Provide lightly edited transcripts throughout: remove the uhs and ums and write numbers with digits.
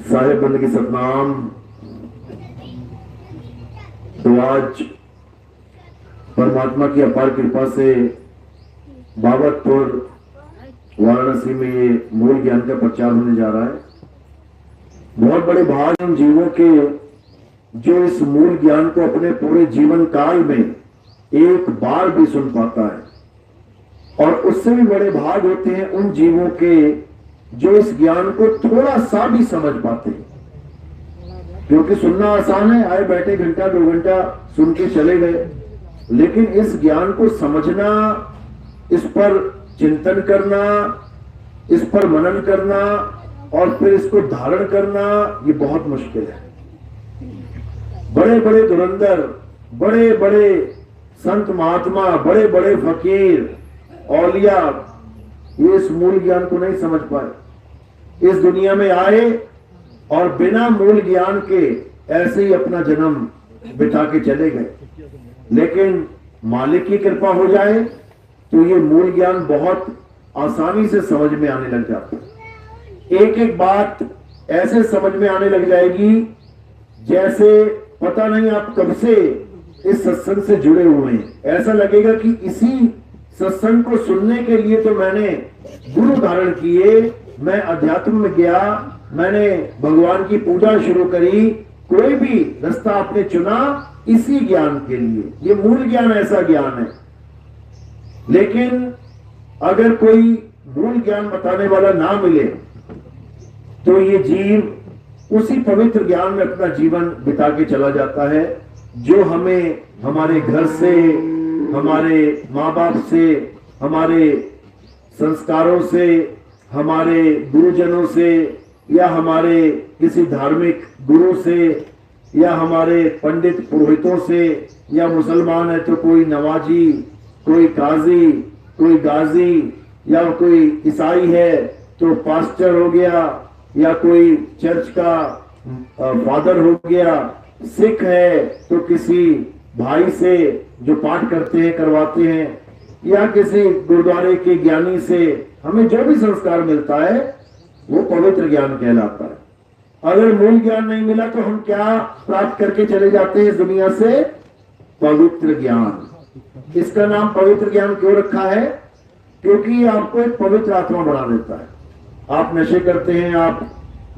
साहेब बंद की सतनाम। तो आज परमात्मा की अपार कृपा से बाबतपुर वाराणसी में ये मूल ज्ञान का प्रचार होने जा रहा है। बहुत बड़े भाग हम जीवों के जो इस मूल ज्ञान को अपने पूरे जीवन काल में एक बार भी सुन पाता है, और उससे भी बड़े भाग होते हैं उन जीवों के जो इस ज्ञान को थोड़ा सा भी समझ पाते हैं। क्योंकि सुनना आसान है, आए बैठे घंटा 2 घंटा सुन के चले गए, लेकिन इस ज्ञान को समझना, इस पर चिंतन करना, इस पर मनन करना और फिर इसको धारण करना, ये बहुत मुश्किल है। बड़े बड़े धुरंधर, बड़े बड़े संत महात्मा, बड़े बड़े फकीर, औलिया ये इस मूल ज्ञान को नहीं समझ पाए। इस दुनिया में आए और बिना मूल ज्ञान के ऐसे ही अपना जन्म बिता के चले गए। लेकिन मालिक की कृपा हो जाए तो ये मूल ज्ञान बहुत आसानी से समझ में आने लग जाता है। एक एक बात ऐसे समझ में आने लग जाएगी जैसे पता नहीं आप कब से इस सत्संग से जुड़े हुए हैं। ऐसा लगेगा कि इसी सत्संग को सुनने के लिए तो मैंने गुरु धारण किए, मैं अध्यात्म में गया, मैंने भगवान की पूजा शुरू करी, कोई भी रास्ता आपने चुना इसी ज्ञान के लिए। ये मूल ज्ञान ऐसा ज्ञान है। लेकिन अगर कोई मूल ज्ञान बताने वाला ना मिले तो ये जीव उसी पवित्र ज्ञान में अपना जीवन बिता के चला जाता है, जो हमें हमारे घर से, हमारे माँ बाप से, हमारे संस्कारों से, हमारे गुरुजनों से, या हमारे किसी धार्मिक गुरु से, या हमारे पंडित पुरोहितों से, या मुसलमान है तो कोई नवाजी, कोई काजी, कोई गाजी, या कोई ईसाई है तो पास्टर हो गया, या कोई चर्च का फादर हो गया, सिख है तो किसी भाई से जो पाठ करते हैं करवाते हैं, या किसी गुरुद्वारे के ज्ञानी से हमें जो भी संस्कार मिलता है वो पवित्र ज्ञान कहलाता है। अगर मूल ज्ञान नहीं मिला तो हम क्या प्राप्त करके चले जाते हैं इस दुनिया से? पवित्र ज्ञान। इसका नाम पवित्र ज्ञान क्यों रखा है? क्योंकि ये आपको एक पवित्र आत्मा बना देता है। आप नशे करते हैं, आप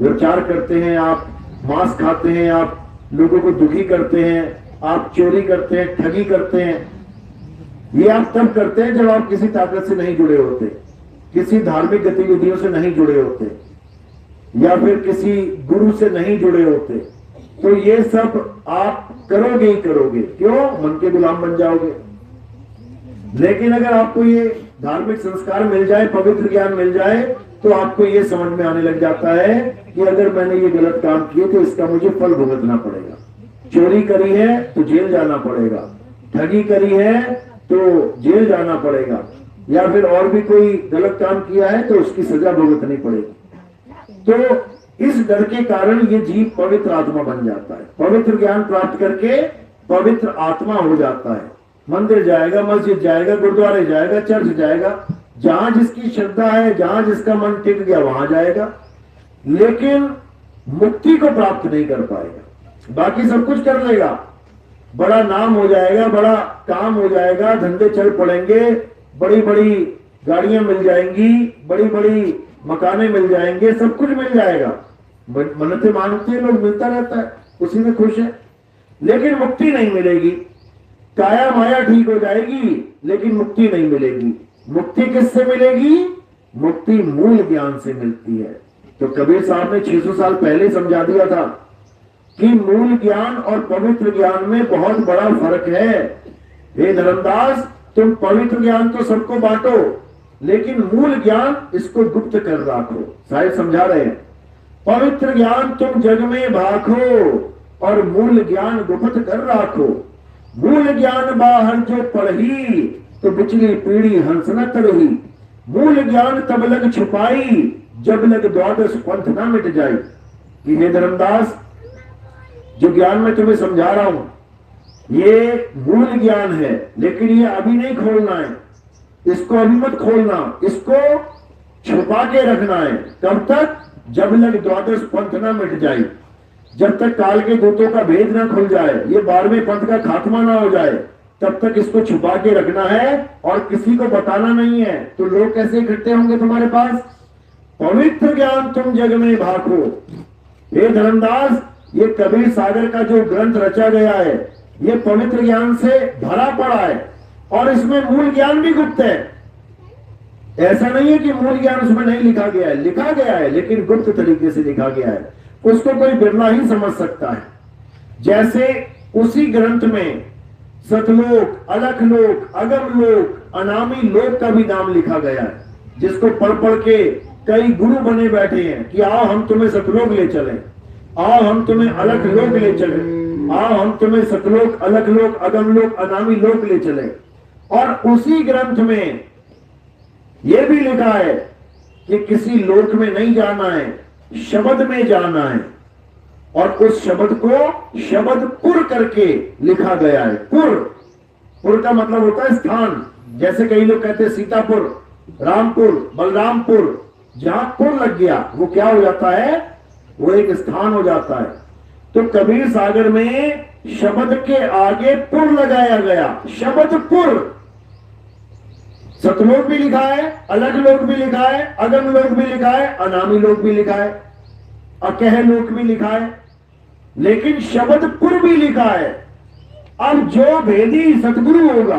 व्यभिचार करते हैं, आप मांस खाते हैं, आप लोगों को दुखी करते हैं, आप चोरी करते हैं, ठगी करते हैं, ये आप तब करते हैं जब आप किसी ताकत से नहीं जुड़े होते, किसी धार्मिक गतिविधियों से नहीं जुड़े होते, या फिर किसी गुरु से नहीं जुड़े होते। तो ये सब आप करोगे ही करोगे। क्यों? मन के गुलाम बन जाओगे। लेकिन अगर आपको ये धार्मिक संस्कार मिल जाए, पवित्र ज्ञान मिल जाए, तो आपको ये समझ में आने लग जाता है कि अगर मैंने ये गलत काम किए तो इसका मुझे फल भुगतना पड़ेगा। चोरी करी है तो जेल जाना पड़ेगा, ठगी करी है तो जेल जाना पड़ेगा, या फिर और भी कोई गलत काम किया है तो उसकी सजा भुगतनी पड़ेगी। तो इस डर के कारण ये जीव पवित्र आत्मा बन जाता है। पवित्र ज्ञान प्राप्त करके पवित्र आत्मा हो जाता है। मंदिर जाएगा, मस्जिद जाएगा, गुरुद्वारे जाएगा, चर्च जाएगा, जहां जिसकी श्रद्धा है, जहां जिसका मन टिक गया वहां जाएगा, लेकिन मुक्ति को प्राप्त नहीं कर पाएगा। बाकी सब कुछ कर लेगा, बड़ा नाम हो जाएगा, बड़ा काम हो जाएगा, धंधे चल पड़ेंगे, बड़ी बड़ी गाड़ियां मिल जाएंगी, बड़ी बड़ी मकाने मिल जाएंगे, सब कुछ मिल जाएगा, मन्नतें मांगते हैं लोग, मिलता रहता है, उसी में खुश है। लेकिन मुक्ति नहीं मिलेगी। काया माया ठीक हो जाएगी लेकिन मुक्ति नहीं मिलेगी। मुक्ति किससे मिलेगी? मुक्ति मूल ज्ञान से मिलती है। तो कबीर साहब ने 600 साल पहले समझा दिया था कि मूल ज्ञान और पवित्र ज्ञान में बहुत बड़ा फर्क है। हे धर्मदास, तुम पवित्र ज्ञान तो सबको बांटो, लेकिन मूल ज्ञान इसको गुप्त कर रखो। साहिब समझा रहे हैं, पवित्र ज्ञान तुम जग में भाखो और मूल ज्ञान गुप्त कर रखो। मूल ज्ञान बाहर जो पढ़ी तो बिचली पीढ़ी हंस न तरही। मूल ज्ञान तब लग छुपाई जब लग द्वादश पंथ न मिट जाई। कि हे धर्मदास, जो ज्ञान मैं तुम्हें समझा रहा हूं ये मूल ज्ञान है, लेकिन ये अभी नहीं खोलना है, इसको अभी मत खोलना, इसको छुपा के रखना है। कब तक? जब लग द्वादश पंथ ना मिट जाए, जब तक काल के दूतों का भेद ना खुल जाए, ये 12वें पंथ का खात्मा ना हो जाए, तब तक इसको छुपा के रखना है और किसी को बताना नहीं है। तो लोग कैसे इकट्ठे होंगे तुम्हारे पास? पवित्र ज्ञान तुम जग में भाखो। हे धर्मदास, ये कबीर सागर का जो ग्रंथ रचा गया है, ये पवित्र ज्ञान से भरा पड़ा है और इसमें मूल ज्ञान भी गुप्त है। ऐसा नहीं है कि मूल ज्ञान उसमें नहीं लिखा गया है, लिखा गया है, लेकिन गुप्त तरीके से लिखा गया है, उसको कोई बिरला ही समझ सकता है। जैसे उसी ग्रंथ में सतलोक, अलख लोक, अगम लोक, अनामी लोक का भी नाम लिखा गया है, जिसको पढ़ पढ़ के कई गुरु बने बैठे हैं कि आओ हम तुम्हें सतलोक ले चलें, आओ हम तुम्हें अलख लोक ले चलें, आओ हम तुम्हें सतलोक, अलख लोक, अगम लोक, अनामी लोक ले चलें। और उसी ग्रंथ में यह भी लिखा है कि किसी लोक में नहीं जाना है, शब्द में जाना है, और उस शब्द को शब्दपुर करके लिखा गया है। पुर का मतलब होता है स्थान। जैसे कई लोग कहते हैं सीतापुर, रामपुर, बलरामपुर, जहां पुर लग गया वो क्या हो जाता है? वो एक स्थान हो जाता है। तो कबीर सागर में शब्द के आगे पुर लगाया गया, शब्दपुर। सतलोक भी लिखा है, अलग लोक भी लिखा है, अगम लोक भी लिखा है, अनामी लोक भी लिखा है, अकह लोक भी लिखा है, लेकिन शब्दपुर भी लिखा है। अब जो भेदी सतगुरु होगा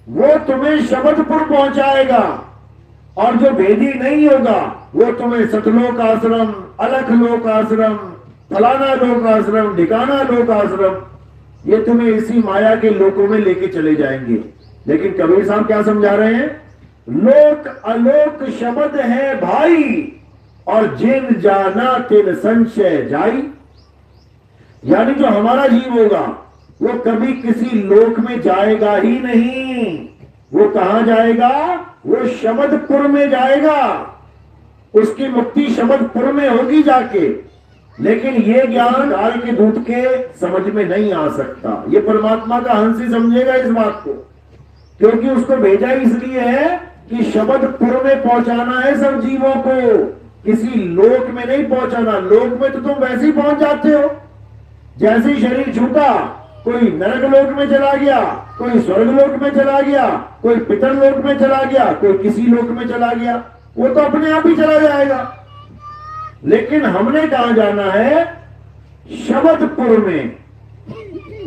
वो तुम्हें शब्दपुर पहुंचाएगा, और जो भेदी नहीं होगा वो तुम्हें सतलोक आश्रम, अलख लोक आश्रम, फलाना लोक आश्रम, ढिकाना लोक आश्रम, ये तुम्हें इसी माया के लोकों में लेके चले जाएंगे। लेकिन कबीर साहब क्या समझा रहे हैं? लोक अलोक शब्द है भाई, और जिन जाना तिन संशय जाई। यानी जो हमारा जीव होगा वो कभी किसी लोक में जाएगा ही नहीं। वो कहां जाएगा? वो शब्दपुर में जाएगा। उसकी मुक्ति शब्दपुर में होगी जाके। लेकिन ये ज्ञान काल के दूत के समझ में नहीं आ सकता। ये परमात्मा का हंस ही समझेगा इस बात को, क्योंकि उसको भेजा इसलिए है कि शब्दपुर में पहुंचाना है सब जीवों को, किसी लोक में नहीं पहुंचाना। लोक में तो तुम वैसे ही पहुंच जाते हो। जैसे ही शरीर छूटा, कोई नरक लोक में चला गया, कोई स्वर्ग लोक में चला गया, कोई पितर लोक में चला गया, कोई किसी लोक में चला गया, वो तो अपने आप ही चला जाएगा। लेकिन हमने कहां जाना है? शब्दपुर में।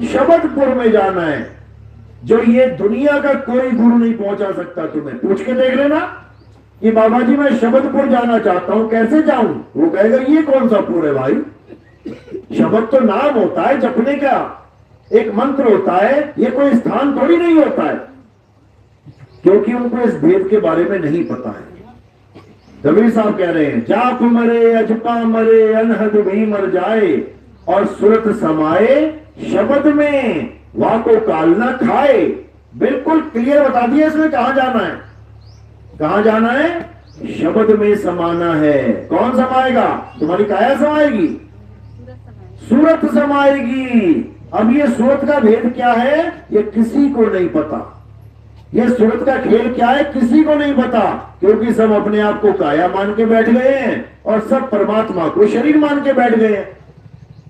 शब्दपुर में जाना है, जो ये दुनिया का कोई गुरु नहीं पहुंचा सकता। तुम्हें पूछ के देख लेना कि बाबा जी मैं शब्दपुर जाना चाहता हूं, कैसे जाऊं? वो कहेगा ये कौन सा पुर है भाई? शब्द तो नाम होता है जपने का, एक मंत्र होता है, ये कोई स्थान थोड़ी नहीं होता है। क्योंकि उनको इस भेद के बारे में नहीं पता है। कबीर साहब कह रहे हैं, जाप मरे अजपा मरे अनहद भी मर जाए, और सुरत समाए शब्द में वाको काल ना खाए। बिल्कुल क्लियर बता दिया इसमें कहां जाना है। कहां जाना है? शब्द में समाना है। कौन समाएगा? तुम्हारी काया समाएगी, सूरत समाएगी। अब ये सूरत का भेद क्या है ये किसी को नहीं पता। ये सूरत का खेल क्या है किसी को नहीं पता, क्योंकि सब अपने आप को काया मान के बैठ गए हैं और सब परमात्मा को शरीर मान के बैठ गए हैं।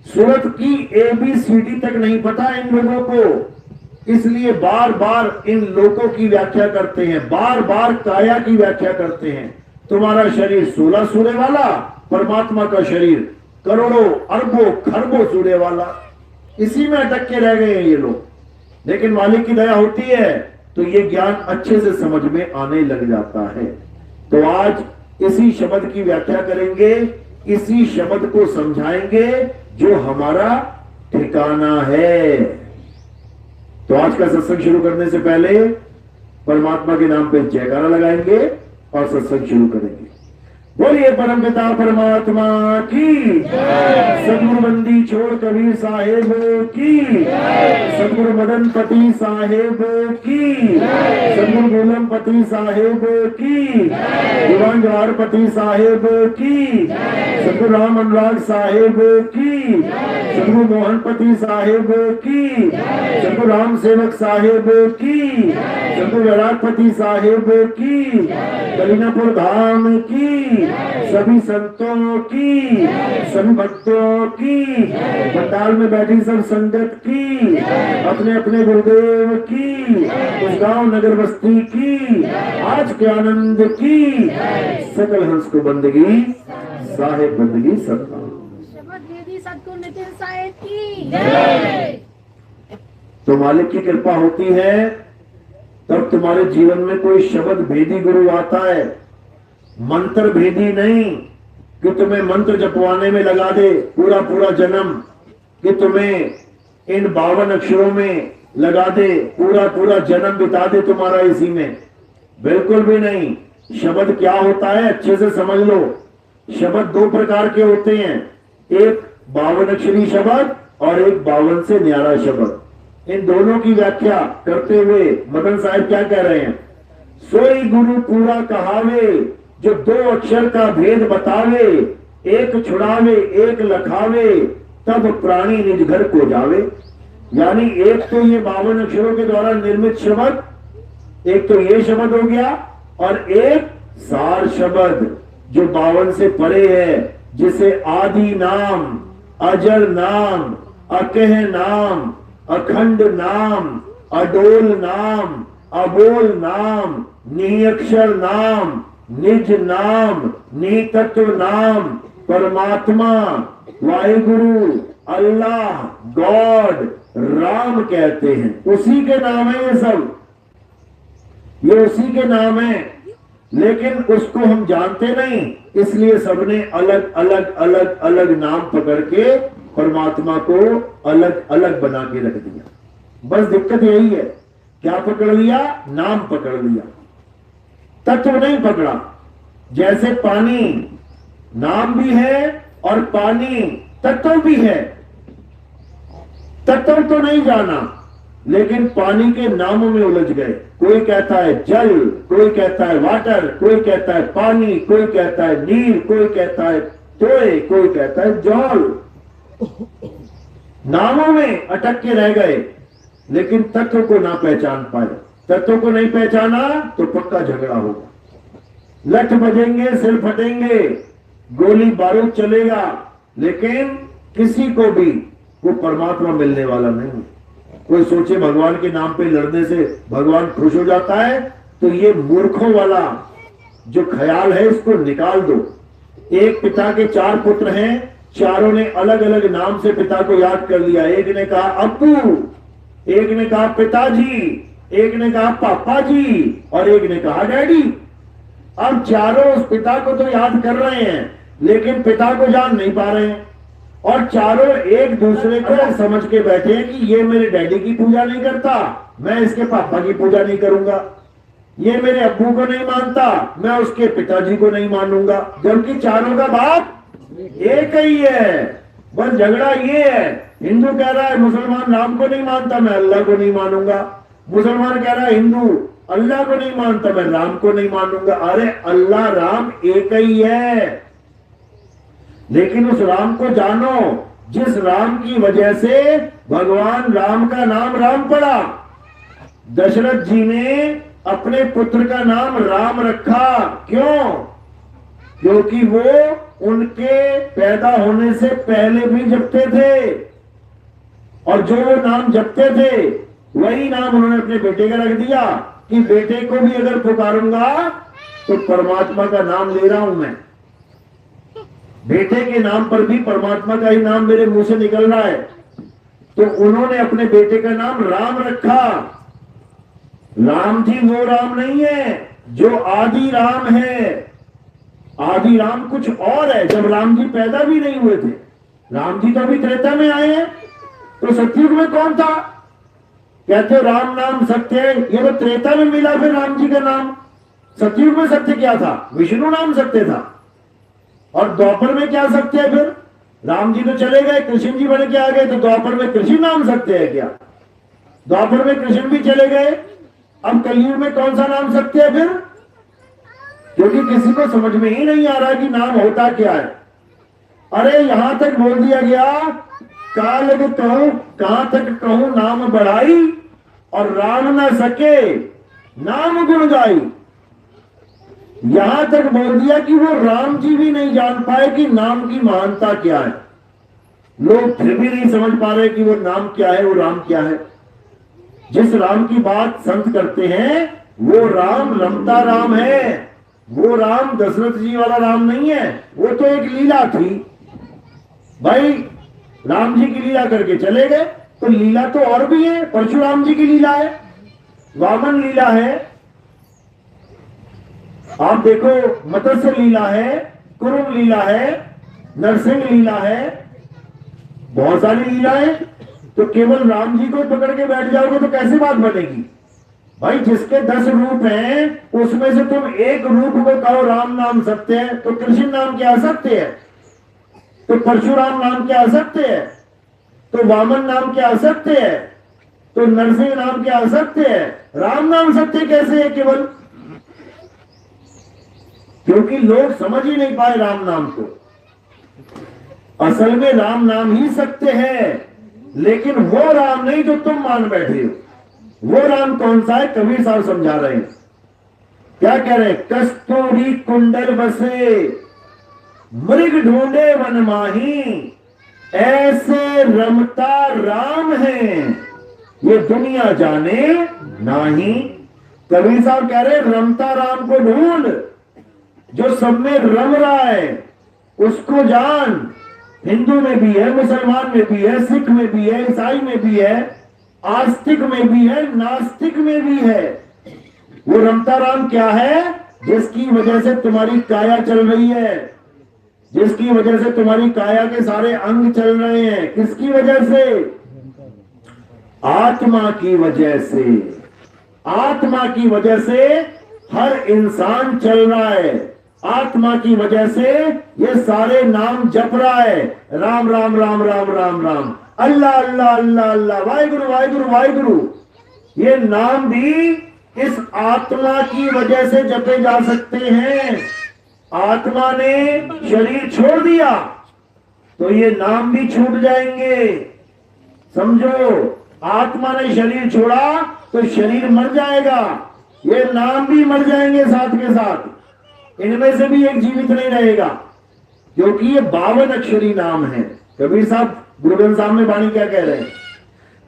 सूरत की ABCD तक नहीं पता इन लोगों को, इसलिए बार बार इन लोगों की व्याख्या करते हैं, बार बार काया की व्याख्या करते हैं। तुम्हारा शरीर 16 सूर्य वाला, परमात्मा का शरीर करोड़ों अरबों खरबों सूर्य वाला। इसी में अटक के रह गए हैं ये लोग। लेकिन मालिक की दया होती है तो ये ज्ञान अच्छे से समझ में आने लग जाता है। तो आज इसी शब्द की व्याख्या करेंगे, इसी शब्द को समझाएंगे जो हमारा ठिकाना है। तो आज का सत्संग शुरू करने से पहले परमात्मा के नाम पे जयकारा लगाएंगे और सत्संग शुरू करेंगे। बोलिए परमपिता परमात्मा की, सदगुरु बंदी छोड़ कबीर साहेब की, सदगुरु मदन पति साहेब की, सदगुरु गोलम पति साहेब की, दीवान जवाहरपति साहेब की, सदगुरु राम अनुराग साहेब की, सदगुरु मोहनपति साहेब की, सदगुरु राम सेवक साहेब की, सदगुरु विराटपति साहेब की, कलीनापुर धाम की, सभी संतों की, सभी भक्तों की, पंडाल में बैठी सब संगत की, अपने अपने गुरुदेव की, उस गांव नगर बस्ती की, आज के आनंद की, सकल हंस को बंदगी साहेब बंदगी सत्ता। सतगुरु नितिन साहेब की जय। तो मालिक की कृपा होती है तब तुम्हारे जीवन में कोई शब्द भेदी गुरु आता है, मंत्र भेदी नहीं कि तुम्हें मंत्र जपवाने में लगा दे पूरा पूरा जन्म, कि तुम्हें इन 52 अक्षरों में लगा दे पूरा पूरा जन्म बिता दे तुम्हारा इसी में, बिल्कुल भी नहीं। शब्द क्या होता है अच्छे से समझ लो। शब्द 2 प्रकार के होते हैं, एक 52 अक्षरी शब्द और एक 52 से न्यारा शब्द। इन दोनों की व्याख्या करते हुए मदन साहब क्या कह रहे हैं, सोई गुरु पूरा कहावे जो 2 अक्षर का भेद बतावे, एक छुड़ावे एक लखावे तब प्राणी निज घर को जावे। यानी एक तो ये 52 अक्षरों के द्वारा निर्मित शब्द, एक तो ये शब्द हो गया, और एक सार शब्द जो 52 से परे है, जिसे आदि नाम, अजर नाम, अकह नाम, अखंड नाम, अडोल नाम, अबोल नाम, निअक्षर नाम, निज नाम, नितत्व नाम, परमात्मा, वाहिगुरु, अल्लाह, गॉड, राम कहते हैं। उसी के नाम है ये सब, ये उसी के नाम है, लेकिन उसको हम जानते नहीं, इसलिए सबने अलग अलग अलग अलग नाम पकड़ के परमात्मा को अलग अलग बना के रख दिया। बस दिक्कत यही है, क्या पकड़ लिया? नाम पकड़ लिया, तत्व नहीं पकड़ा। जैसे पानी नाम भी है और पानी तत्व भी है, तत्व तो नहीं जाना लेकिन पानी के नामों में उलझ गए। कोई कहता है जल, कोई कहता है वाटर, कोई कहता है पानी, कोई कहता है नीर, कोई कहता है तोय, कोई कहता है जल। नामों में अटक के रह गए लेकिन तत्व को ना पहचान पाए। तत्व को नहीं पहचाना तो पक्का झगड़ा होगा, लठ बजेंगे, सिर फटेंगे, गोली बारूद चलेगा, लेकिन किसी को भी वो परमात्मा मिलने वाला नहीं। कोई सोचे भगवान के नाम पे लड़ने से भगवान खुश हो जाता है, तो ये मूर्खों वाला जो ख्याल है इसको निकाल दो। एक पिता के 4 पुत्र हैं, चारों ने अलग अलग नाम से पिता को याद कर लिया। एक ने कहा अब्बू, एक ने कहा पिताजी, एक ने कहा पापा जी और एक ने कहा डैडी। अब चारों उस पिता को तो याद कर रहे हैं लेकिन पिता को जान नहीं पा रहे हैं, और चारों एक दूसरे को समझ के बैठे हैं कि ये मेरे डैडी की पूजा नहीं करता, मैं इसके पापा की पूजा नहीं करूंगा, ये मेरे अब्बू को नहीं मानता, मैं उसके पिताजी को नहीं मानूंगा। जबकि चारों का बाप एक ही है, बस झगड़ा ये है। हिंदू कह रहा है मुसलमान राम को नहीं मानता, मैं अल्लाह को नहीं मानूंगा। मुसलमान कह रहा है हिंदू अल्लाह को नहीं मानता, मैं राम को नहीं मानूंगा। अरे अल्लाह राम एक ही है, लेकिन उस राम को जानो जिस राम की वजह से भगवान राम का नाम राम पड़ा। दशरथ जी ने अपने पुत्र का नाम राम रखा, क्यों? क्योंकि वो उनके पैदा होने से पहले भी जपते थे, और जो वो नाम जपते थे वही नाम उन्होंने अपने बेटे का रख दिया कि बेटे को भी अगर पुकारूंगा तो परमात्मा का नाम ले रहा हूं मैं, बेटे के नाम पर भी परमात्मा का ही नाम मेरे मुंह से निकल रहा है। तो उन्होंने अपने बेटे का नाम राम रखा। राम जी वो राम नहीं है जो आदि राम है, आदि राम कुछ और है। जब राम जी पैदा भी नहीं हुए थे, राम जी तो अभी त्रेता में आए हैं, तो सतयुग में कौन था? कहते राम नाम सत्य है, ये तो त्रेता में मिला फिर राम जी का नाम। सतयुग में सत्य क्या था? विष्णु नाम सत्य था। और द्वापर में क्या सत्य है? फिर राम जी तो चले गए, कृष्ण जी बन के आ गए, तो द्वापर में कृष्ण नाम सत्य है क्या? द्वापर में कृष्ण भी चले गए, अब कलयुग में कौन सा नाम सत्य है फिर? क्योंकि किसी को समझ में ही नहीं आ रहा कि नाम होता क्या है। अरे यहां तक बोल दिया गया कालग कहूं कहां तक कहूं नाम बढ़ाई, और राम न सके नाम गुण गाई। यहां तक बोल दिया कि वो राम जी भी नहीं जान पाए कि नाम की महानता क्या है। लोग फिर भी नहीं समझ पा रहे कि वो नाम क्या है, वो राम क्या है। जिस राम की बात संत करते हैं वो राम रमता राम है। वो राम दशरथ जी वाला राम नहीं है, वो तो एक लीला थी भाई। राम जी की लीला करके चले गए, तो लीला तो और भी है। परशुराम जी की लीला है, वामन लीला है, आप देखो मत्स्य लीला है, कुरुम लीला है, नरसिंह लीला है, बहुत सारी लीलाएं। तो केवल राम जी को पकड़ के बैठ जाओगे तो कैसे बात बनेगी भाई। जिसके 10 रूप हैं उसमें से तुम एक रूप को कहो राम नाम सत्य है, तो कृष्ण नाम क्या असत्य है, तो परशुराम नाम क्या असत्य है, तो वामन नाम क्या असत्य है, तो नरसिंह नाम क्या असत्य है। राम नाम सत्य कैसे है केवल? क्योंकि लोग समझ ही नहीं पाए राम नाम को। असल में राम नाम ही सत्य है, लेकिन वो राम नहीं जो तुम मान बैठे हो। वो राम कौन सा है? कबीर साहब समझा रहे हैं। क्या कह रहे हैं? कस्तूरी कुंडल बसे मृग ढूंढे वन माही, ऐसे रमता राम है ये दुनिया जाने नाही। कबीर साहब कह रहे रमता राम को ढूंढ, जो सब में रम रहा है उसको जान। हिंदू में भी है, मुसलमान में भी है, सिख में भी है, ईसाई में भी है, आस्तिक में भी है, नास्तिक में भी है। वो रमता राम क्या है? जिसकी वजह से तुम्हारी काया चल रही है, जिसकी वजह से तुम्हारी काया के सारे अंग चल रहे हैं। किसकी वजह से? आत्मा की वजह से। आत्मा की वजह से हर इंसान चल रहा है। आत्मा की वजह से ये सारे नाम जप रहा है, राम राम राम राम राम राम, अल्लाह अल्लाह अल्लाह अल्लाह, वाहिगुरु वाहिगुरु वाहिगुरु। ये नाम भी इस आत्मा की वजह से जपे जा सकते हैं। आत्मा ने शरीर छोड़ दिया तो ये नाम भी छूट जाएंगे। समझो, आत्मा ने शरीर छोड़ा तो शरीर मर जाएगा, ये नाम भी मर जाएंगे साथ के साथ। इनमें से भी एक जीवित नहीं रहेगा, क्योंकि ये 52 अक्षरी नाम है। कबीर साहब गुरु ग्रंथ साहब में वाणी क्या कह रहे हैं?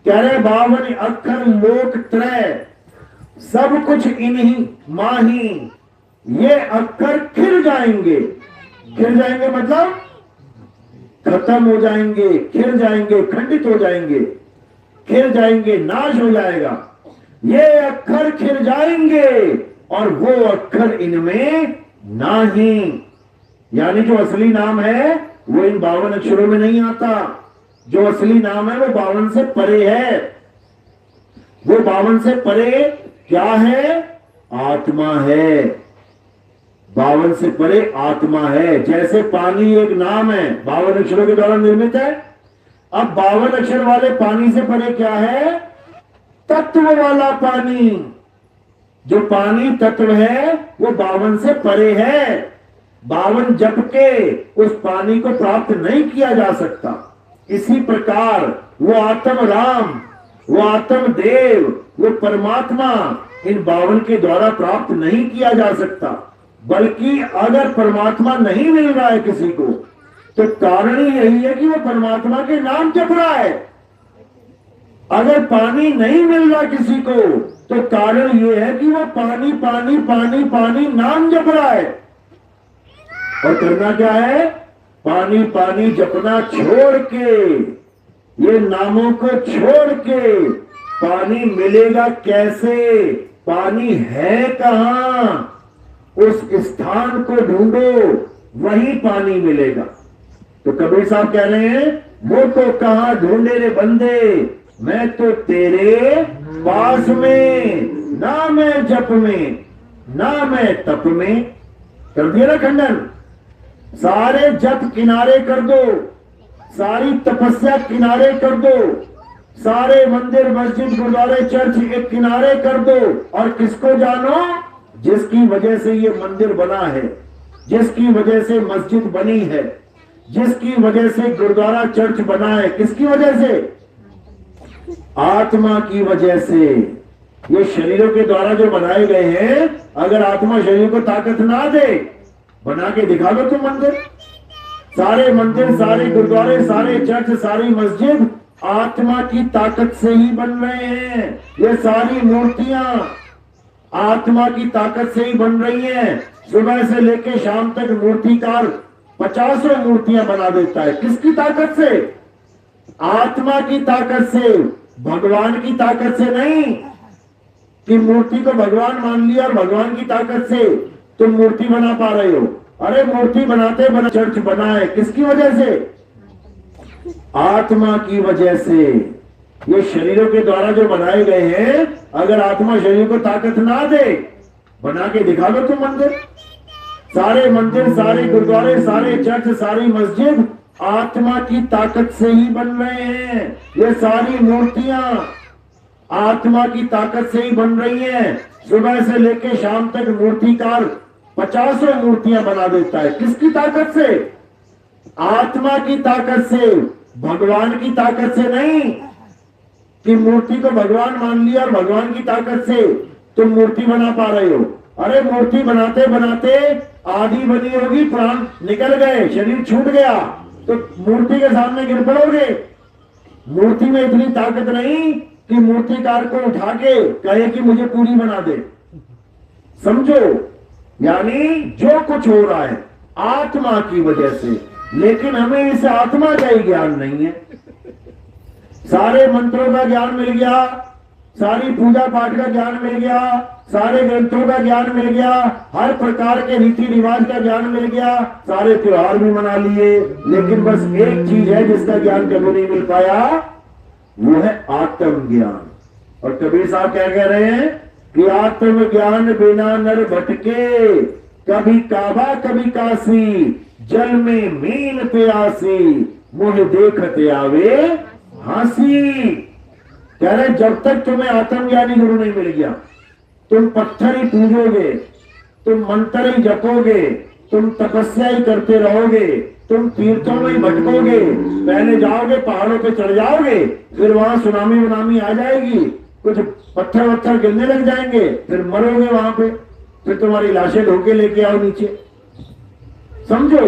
कह रहे 52 अक्षर लोक त्रय, सब कुछ इन्हीं माही। ये अक्षर खिल जाएंगे। खिल जाएंगे मतलब खत्म हो जाएंगे, खिल जाएंगे, खंडित हो जाएंगे, खिल जाएंगे, नाश हो जाएगा। ये अक्षर खिल जाएंगे और वो अक्षर इनमें नहीं। यानी जो असली नाम है वो इन 52 अक्षरों में नहीं आता। जो असली नाम है वो 52 से परे है। वो 52 से परे क्या है? आत्मा है। 52 से परे आत्मा है। जैसे पानी एक नाम है, 52 अक्षरों के द्वारा निर्मित है। अब 52 अक्षर वाले पानी से परे क्या है? तत्व वाला पानी। जो पानी तत्व है वो 52 से परे है। 52 जप के उस पानी को प्राप्त नहीं किया जा सकता। इसी प्रकार वो आत्म राम, वो आत्म देव, वो परमात्मा इन 52 के द्वारा प्राप्त नहीं किया जा सकता। बल्कि अगर परमात्मा नहीं मिल रहा है किसी को, तो कारण ही यही है कि वो परमात्मा के नाम जप रहा है। अगर पानी नहीं मिल रहा किसी को, तो कारण ये है कि वो पानी पानी पानी पानी नाम जप रहा है। और करना क्या है? पानी पानी जपना छोड़ के, ये नामों को छोड़ के। पानी मिलेगा कैसे? पानी है कहां? उस स्थान को ढूंढो, वहीं पानी मिलेगा। तो कबीर साहब कह रहे हैं, वो तो कहां ढूंढे रे बंदे, मैं तो तेरे पास में, ना मैं जप में, ना मैं तप में। कर दिया ना खंडन। सारे जप किनारे कर दो, सारी तपस्या किनारे कर दो, सारे मंदिर मस्जिद गुरुद्वारे चर्च एक किनारे कर दो। और किसको जानो? जिसकी वजह से ये मंदिर बना है, जिसकी वजह से मस्जिद बनी है, जिसकी वजह से गुरुद्वारा चर्च बना है, किसकी वजह से? आत्मा की वजह से। ये शरीरों के द्वारा जो बनाए गए हैं, अगर आत्मा शरीर को ताकत ना दे, बना के दिखा दो तुम मंदिर। सारे मंदिर, सारे गुरुद्वारे, सारे चर्च, सारी मस्जिद आत्मा की ताकत से ही बन रहे हैं। ये सारी मूर्तियां आत्मा की ताकत से ही बन रही हैं। सुबह से लेकर शाम तक मूर्तिकार 50 मूर्तियां बना देता है। किसकी ताकत से? आत्मा की ताकत से, भगवान की ताकत से नहीं कि मूर्ति को भगवान मान लिया और भगवान की ताकत से तुम मूर्ति बना पा रहे हो। अरे मूर्ति बनाते बना चर्च बना है, किसकी वजह से? आत्मा की वजह से। ये शरीरों के द्वारा जो बनाए गए हैं, अगर आत्मा शरीर को ताकत ना दे, बना के दिखा दो तुम मंदिर। सारे मंदिर, सारे गुरुद्वारे, सारे चर्च, सारी मस्जिद आत्मा की ताकत से ही बन रहे हैं। ये सारी मूर्तियां आत्मा की ताकत से ही बन रही हैं। सुबह से लेकर शाम तक मूर्तिकार 50 मूर्तियां बना देता है। किसकी ताकत से? आत्मा की ताकत से, भगवान की ताकत से नहीं कि मूर्ति को भगवान मान लिया और भगवान की ताकत से तुम मूर्ति बना पा रहे हो। अरे मूर्ति बनाते बनाते आधी बनी होगी, प्राण निकल गए, शरीर छूट गया, तो मूर्ति के सामने गिर पड़ोगे। मूर्ति में इतनी ताकत नहीं कि मूर्तिकार को उठा के कहे कि मुझे पूरी बना दे। समझो, यानी जो कुछ हो रहा है आत्मा की वजह से, लेकिन हमें इस आत्मा का ही ज्ञान नहीं है। सारे मंत्रों का ज्ञान मिल गया, सारी पूजा पाठ का ज्ञान मिल गया, सारे ग्रंथों का ज्ञान मिल गया, हर प्रकार के रीति रिवाज का ज्ञान मिल गया, सारे त्योहार भी मना लिए, लेकिन बस एक चीज है जिसका ज्ञान कभी नहीं मिल पाया, वो है आत्म ज्ञान। और कबीर साहब क्या कह रहे हैं कि आत्म ज्ञान बिना नर भटके, कभी काबा कभी काशी, जल में मीन प्यासी, मुझ देखते आवे हंसी। कह रहे जब तक तुम्हें आत्मज्ञानी गुरु नहीं मिल गया, तुम पत्थर ही पूजोगे, तुम मंत्र ही जपोगे, तुम तपस्या ही करते रहोगे, तुम तीर्थों में ही भटकोगे। पहले जाओगे पहाड़ों पे चढ़ जाओगे, फिर वहां सुनामी वनामी आ जाएगी, कुछ पत्थर वत्थर गिरने लग जाएंगे, फिर मरोगे वहां पे, फिर तुम्हारी लाशें ढोके लेके आओ नीचे। समझो,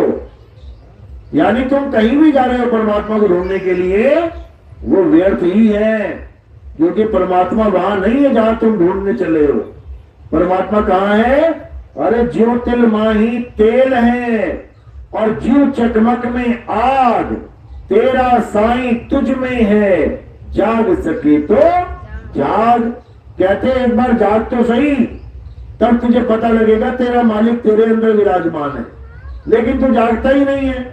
यानी तुम कहीं भी जा रहे हो परमात्मा को ढूंढने के लिए, वो व्यर्थ ही है, क्योंकि परमात्मा वहां नहीं है जहां तुम ढूंढने चले हो। परमात्मा कहां है? अरे ज्यों तिल माही तेल है और ज्यों चकमक में आग, तेरा साईं तुझ में है, जाग सके तो जाग। कहते एक बार जाग तो सही, तब तुझे पता लगेगा तेरा मालिक तेरे अंदर विराजमान है। लेकिन तू जागता ही नहीं है,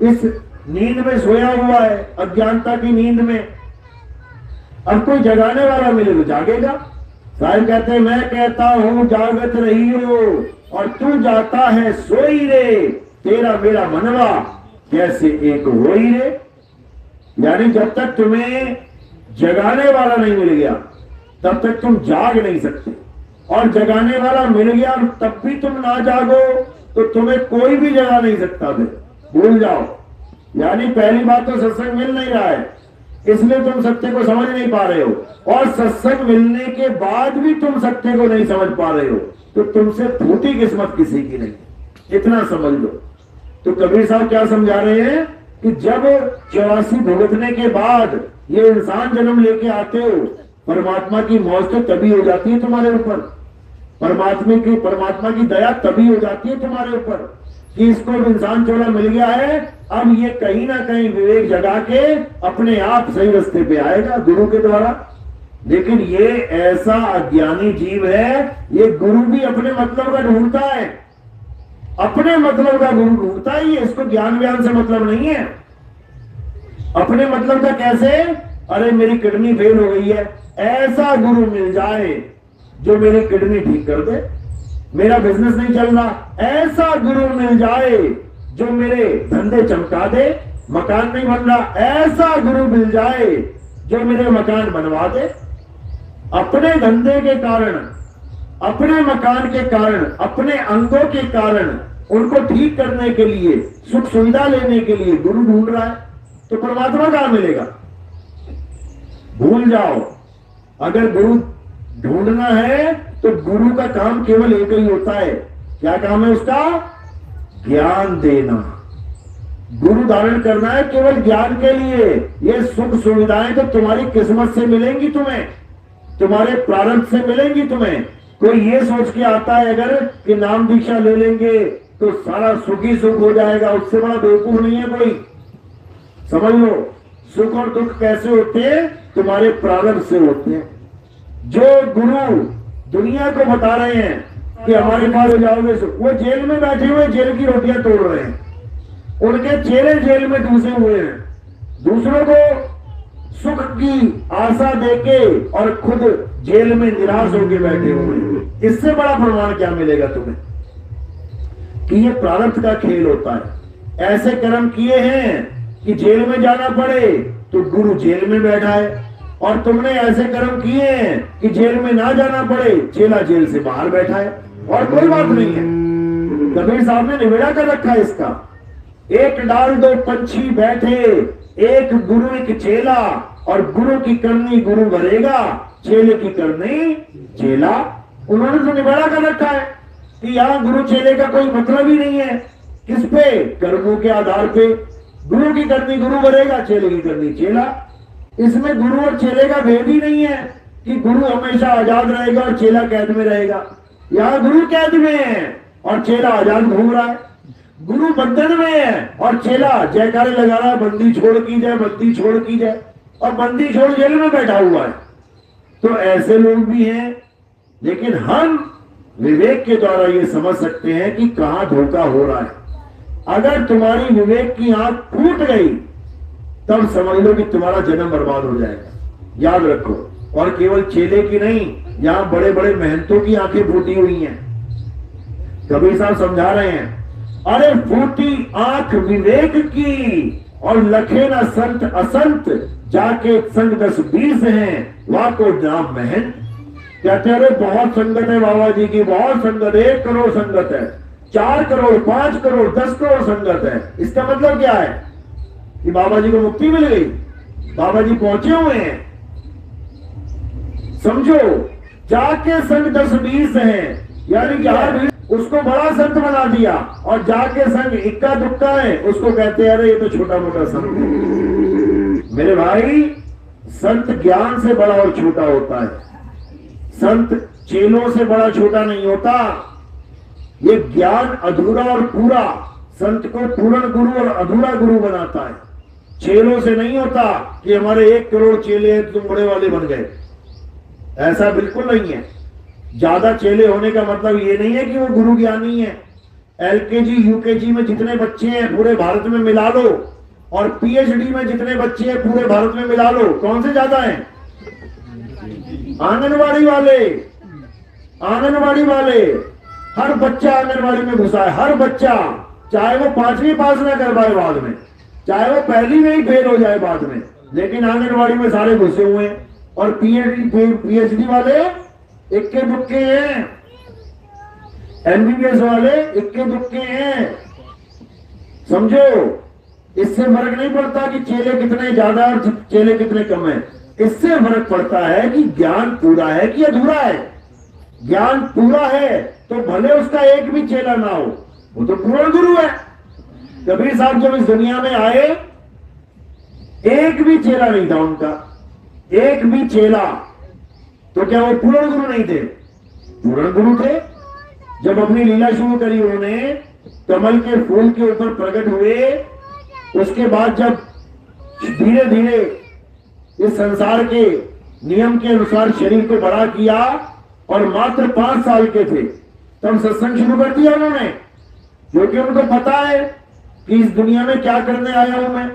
इस नींद में सोया हुआ है, अज्ञानता की नींद में। अब कोई जगाने वाला मिले तो जागेगा। साहिब कहते हैं मैं कहता हूं जागत रही हो और तू जाता है सोई रे, तेरा मेरा मनवा कैसे एक हो ही रे। यानी जब तक तुम्हें जगाने वाला नहीं मिल गया तब तक तुम जाग नहीं सकते, और जगाने वाला मिल गया तब भी तुम ना जागो तो तुम्हें कोई भी जगा नहीं सकता थे, भूल जाओ। यानी पहली बात तो सत्संग मिल नहीं रहा है, इसलिए तुम सत्य को समझ नहीं पा रहे हो, और सत्संग मिलने के बाद भी तुम सत्य को नहीं समझ पा रहे हो, तो तुमसे फूटी किस्मत किसी की नहीं, इतना समझ लो। तो कबीर साहब क्या समझा रहे हैं कि जब 84 भुगतने के बाद ये इंसान जन्म लेके आते हो, परमात्मा की मौज तो तभी हो जाती है तुम्हारे ऊपर, परमात्मा की दया तभी हो जाती है तुम्हारे ऊपर कि इसको इंसान चोला मिल गया है, अब ये कहीं ना कहीं विवेक जगा के अपने आप सही रास्ते पे आएगा गुरु के द्वारा। लेकिन ये ऐसा अज्ञानी जीव है, ये गुरु भी अपने मतलब का ढूंढता है, अपने मतलब का गुरु ढूंढता ही है, इसको ज्ञान व्यान से मतलब नहीं है। अपने मतलब का कैसे? अरे मेरी किडनी फेल हो गई है, ऐसा गुरु मिल जाए जो मेरी किडनी ठीक कर दे। मेरा बिजनेस नहीं चल रहा, ऐसा गुरु मिल जाए जो मेरे धंधे चमका दे। मकान नहीं बन रहा, ऐसा गुरु मिल जाए जो मेरे मकान बनवा दे। अपने धंधे के कारण, अपने मकान के कारण, अपने अंगों के कारण उनको ठीक करने के लिए, सुख सुविधा लेने के लिए गुरु ढूंढ रहा है, तो परमात्मा कहां मिलेगा? भूल जाओ। अगर गुरु ढूंढना है तो गुरु का काम केवल एक ही होता है। क्या काम है उसका? ज्ञान देना। गुरु धारण करना है केवल ज्ञान के लिए। ये सुख सुविधाएं तो तुम्हारी किस्मत से मिलेंगी, तुम्हारे प्रारब्ध से मिलेंगी तुम्हें। कोई ये सोच के आता है अगर कि नाम दीक्षा ले लेंगे तो सारा सुख ही सुख हो जाएगा, उससे बड़ा बेवकूफ नहीं है कोई। समझ लो, सुख और दुख कैसे होते हैं? तुम्हारे प्रारब्ध से होते हैं। जो गुरु दुनिया को बता रहे हैं कि हमारे पास हो जाओगे सुख, वो जेल में बैठे हुए जेल की रोटियां तोड़ रहे हैं, उनके चेहरे जेल में डूसे हुए हैं, दूसरों को सुख की आशा देके और खुद जेल में निराश होकर बैठे हुए हैं। इससे बड़ा प्रमाण क्या मिलेगा तुम्हें कि ये प्रारब्ध का खेल होता है। ऐसे कर्म किए हैं कि जेल में जाना पड़े तो गुरु जेल में बैठा है, और तुमने ऐसे कर्म किए हैं कि जेल में ना जाना पड़े, चेला जेल से बाहर बैठा है, और कोई बात नहीं है। कबीर साहब ने निबेड़ा कर रखा है इसका। एक डाल दो पंछी बैठे, एक गुरु एक चेला, और गुरु की करनी गुरु भरेगा, चेले की करनी चेला। उन्होंने तो निबेड़ा कर रखा है कि यहाँ गुरु चेले का कोई मतलब ही नहीं है। किस पे? कर्मों के आधार पे। गुरु की करनी गुरु भरेगा, चेले की करनी चेला। इसमें गुरु और चेले का भेद ही नहीं है कि गुरु हमेशा आजाद रहेगा और चेला कैद में रहेगा। यहाँ गुरु कैद में है और चेला आजाद घूम रहा है। गुरु बंधन में है और चेला जयकारे लगा रहा है, बंदी छोड़ की जाए, बंदी छोड़ की जाए, और बंदी छोड़ जेल में बैठा हुआ है। तो ऐसे लोग भी हैं, लेकिन हम विवेक के द्वारा ये समझ सकते हैं कि कहां धोखा हो रहा है। अगर तुम्हारी विवेक की आंख फूट गई तब समझ लो कि तुम्हारा जन्म बर्बाद हो जाएगा। याद रखो। और केवल चेले की नहीं, यहां बड़े बड़े महंतों की आंखें फूटी हुई हैं। कबीर साहब समझा रहे हैं, अरे फूटी आंख विवेक की और लखे ना संत असंत, जाके संग 10-20 हैं वहां को नाम महंत। कहते अरे बहुत संगत है बाबा जी की, बहुत संगत, 1 करोड़ संगत है, 4 करोड़, 5 करोड़, 10 करोड़ संगत है। इसका मतलब क्या है कि बाबा जी को मुक्ति मिल गई, बाबा जी पहुंचे हुए हैं। समझो, जाके संग 10-20 हैं, यानी कि उसको बड़ा संत बना दिया, और जाके संग इक्का दुक्का है उसको कहते हैं अरे ये तो छोटा मोटा संत है। मेरे भाई, संत ज्ञान से बड़ा और छोटा होता है, संत चेलों से बड़ा छोटा नहीं होता। ये ज्ञान अधूरा और पूरा संत को पूर्ण गुरु और अधूरा गुरु बनाता है। चेलों से नहीं होता कि हमारे 1 करोड़ चेले हैं तुम बड़े वाले बन गए, ऐसा बिल्कुल नहीं है। ज्यादा चेले होने का मतलब ये नहीं है कि वो गुरु ज्ञानी है। LKG UKG में जितने बच्चे हैं पूरे भारत में मिला लो, और PhD में जितने बच्चे हैं पूरे भारत में मिला लो, कौन से ज्यादा हैं? आंगनवाड़ी वाले। आंगनवाड़ी वाले, हर बच्चा आंगनवाड़ी में घुसा है, हर बच्चा, चाहे वो 5वीं पास ना कर पाए बाद में, चाहे वो पहली में ही फेल हो जाए बाद में, लेकिन आंगनवाड़ी में सारे घुसे हुए हैं। और PhD वाले इक्के दुक्के हैं, MBBS वाले इक्के दुक्के हैं। समझो, इससे फर्क नहीं पड़ता कि चेले कितने ज्यादा और चेले कितने कम हैं। इससे फर्क पड़ता है कि ज्ञान पूरा है कि अधूरा है। ज्ञान पूरा है तो भले उसका एक भी चेला ना हो, वो तो पूर्ण गुरु है। कबीर साहब जब इस दुनिया में आए, एक भी चेला नहीं था उनका, एक भी चेला। तो क्या वो पूर्ण गुरु नहीं थे? पूर्ण गुरु थे। जब अपनी लीला शुरू करी उन्होंने, कमल के फूल के ऊपर प्रकट हुए, उसके बाद जब धीरे धीरे इस संसार के नियम के अनुसार शरीर को बड़ा किया और मात्र 5 साल के थे, तब सत्संग शुरू कर दिया उन्होंने, क्योंकि उनको पता है कि इस दुनिया में क्या करने आया हूं मैं।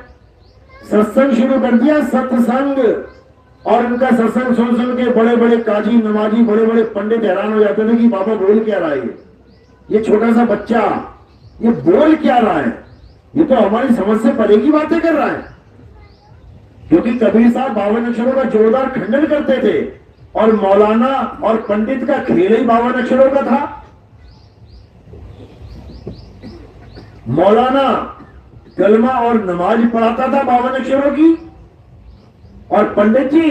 सत्संग शुरू कर दिया, सत्संग। और उनका सत्संग सुन के बड़े बड़े काजी नमाजी, बड़े बड़े पंडित हैरान हो जाते थे कि बाबा बोल क्या रहा है, ये छोटा सा बच्चा ये बोल क्या रहा है, ये तो हमारी समझ से परे की बातें कर रहा है। क्योंकि कबीर साहब 52 अक्षरों का जोरदार खंडन करते थे, और मौलाना और पंडित का खेल ही 52 अक्षरों का था। मौलाना कलमा और नमाज पढ़ाता था 52 अक्षरों की, और पंडित जी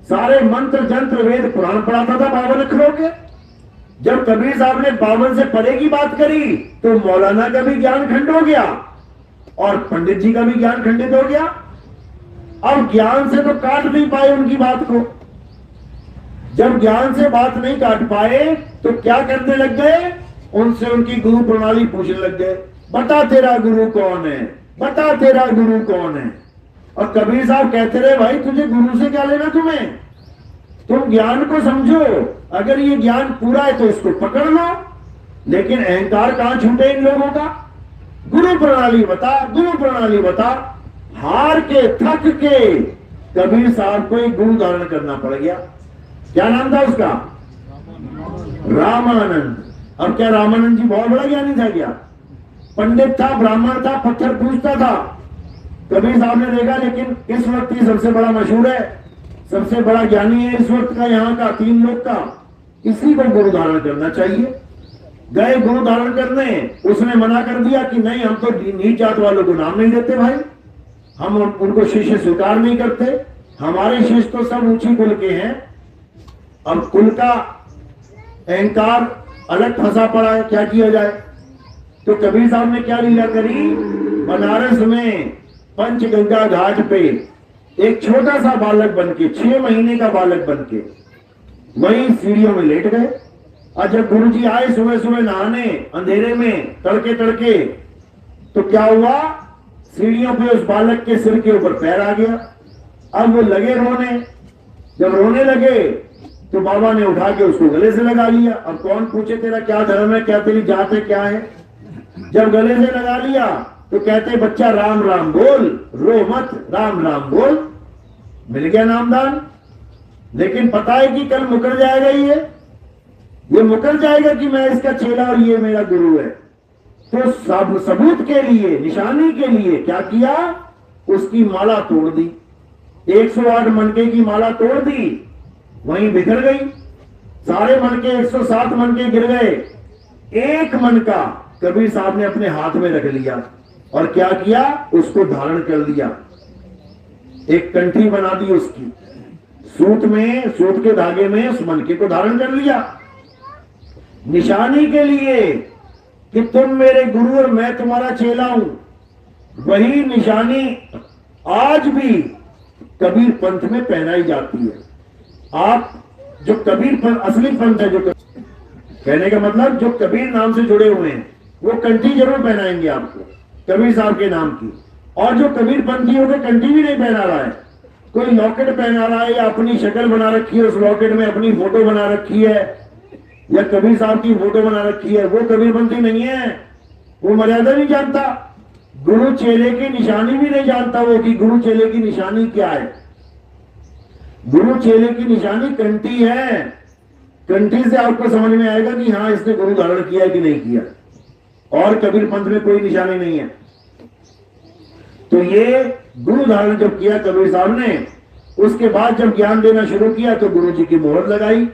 सारे मंत्र जंत्र वेद पुराण पढ़ाता था 52 अक्षरों के। जब कबीर साहब ने 52 से परे की बात करी तो मौलाना का भी ज्ञान खंड हो गया और पंडित जी का भी ज्ञान खंडित हो गया। अब ज्ञान से तो काट नहीं पाए उनकी बात को। जब ज्ञान से बात नहीं काट पाए तो क्या करने लग गए, उनसे उनकी गुरु प्रणाली पूछने लग गए, बता तेरा गुरु कौन है, बता तेरा गुरु कौन है। और कबीर साहब कहते रहे, भाई तुझे गुरु से क्या लेना, तुम्हें, तुम ज्ञान को समझो, अगर ये ज्ञान पूरा है तो इसको पकड़ लो, लेकिन अहंकार कहां छूटे इन लोगों का। गुरु प्रणाली बता, गुरु प्रणाली बता। हार के थक के कबीर साहब को एक गुरु धारण करना पड़ गया। क्या नाम था उसका? रामानंद। अब क्या रामानंद जी बहुत बड़ा ज्ञानी था क्या? पंडित था, ब्राह्मण था, पत्थर पूजता था। कबीर साहब ने देखा लेकिन इस वक्त ही सबसे बड़ा मशहूर है, सबसे बड़ा ज्ञानी है इस वक्त का, यहाँ का 3 लोग का, इसी को गुरु धारण करना चाहिए। गए गुरु धारण करने, उसने मना कर दिया कि नहीं, हम तो नीच जात वालों को नाम नहीं देते भाई, हम उनको शिष्य स्वीकार नहीं करते, हमारे शिष्य तो सब ऊंची कुल के हैं। अब कुल का अहंकार अलग फंसा पड़ा है, क्या किया जाए। तो कबीर साहब ने क्या लीला करी, बनारस में पंचगंगा घाट पे एक छोटा सा बालक बनके, 6 महीने का बालक बनके वहीं सीढ़ियों में लेट गए। और जब गुरुजी आए सुबह सुबह नहाने, अंधेरे में, तड़के तड़के, तो क्या हुआ, सीढ़ियों पे उस बालक के सिर के ऊपर पैर आ गया। अब वो लगे रोने, जब रोने लगे तो बाबा ने उठा के उसको गले से लगा लिया। अब कौन पूछे तेरा क्या धर्म है, क्या तेरी जात है, क्या है। जब गले से लगा लिया तो कहते बच्चा राम राम बोल, रो मत, राम राम बोल। मिल गया नामदान। लेकिन पता है कि कल मुकर जाएगा, ये मुकर जाएगा कि मैं इसका चेला और ये मेरा गुरु है। तो सबूत के लिए, निशानी के लिए क्या किया, उसकी माला तोड़ दी। 108 मनके की माला तोड़ दी, वहीं बिखर गई। सारे मनके 107 मनके गिर गए। एक मनका कबीर साहब ने अपने हाथ में रख लिया और क्या किया, उसको धारण कर लिया। एक कंठी बना दी उसकी, सूत में, सूत के धागे में उस मनके को धारण कर लिया, निशानी के लिए कि तुम मेरे गुरु और मैं तुम्हारा चेला हूं। वही निशानी आज भी कबीर पंथ में पहनाई जाती है। आप जो कबीर पंथ, असली पंथ है, जो कहने का मतलब जो कबीर नाम से जुड़े हुए हैं, वो कंठी जरूर पहनाएंगे आपको कबीर साहब के नाम की। और जो कबीर पंथी होकर कंठी भी नहीं पहना रहा है, कोई लॉकेट पहना रहा है या अपनी शक्ल बना रखी है, उस लॉकेट में अपनी फोटो बना रखी है या कबीर साहब की फोटो बना रखी है, वो कबीर पंथी नहीं है। वो मर्यादा नहीं जानता, गुरु चेले की निशानी भी नहीं जानता वो, कि गुरु चेले की निशानी क्या है। गुरु चेले की निशानी कंठी है। कंठी से आपको समझ में आएगा कि हाँ इसने गुरु धारण किया है कि नहीं किया। और कबीर पंथ में कोई निशानी नहीं है। तो ये गुरु धारण जब किया कबीर साहब ने, उसके बाद जब ज्ञान देना शुरू किया तो गुरु जी की मोहर लगाई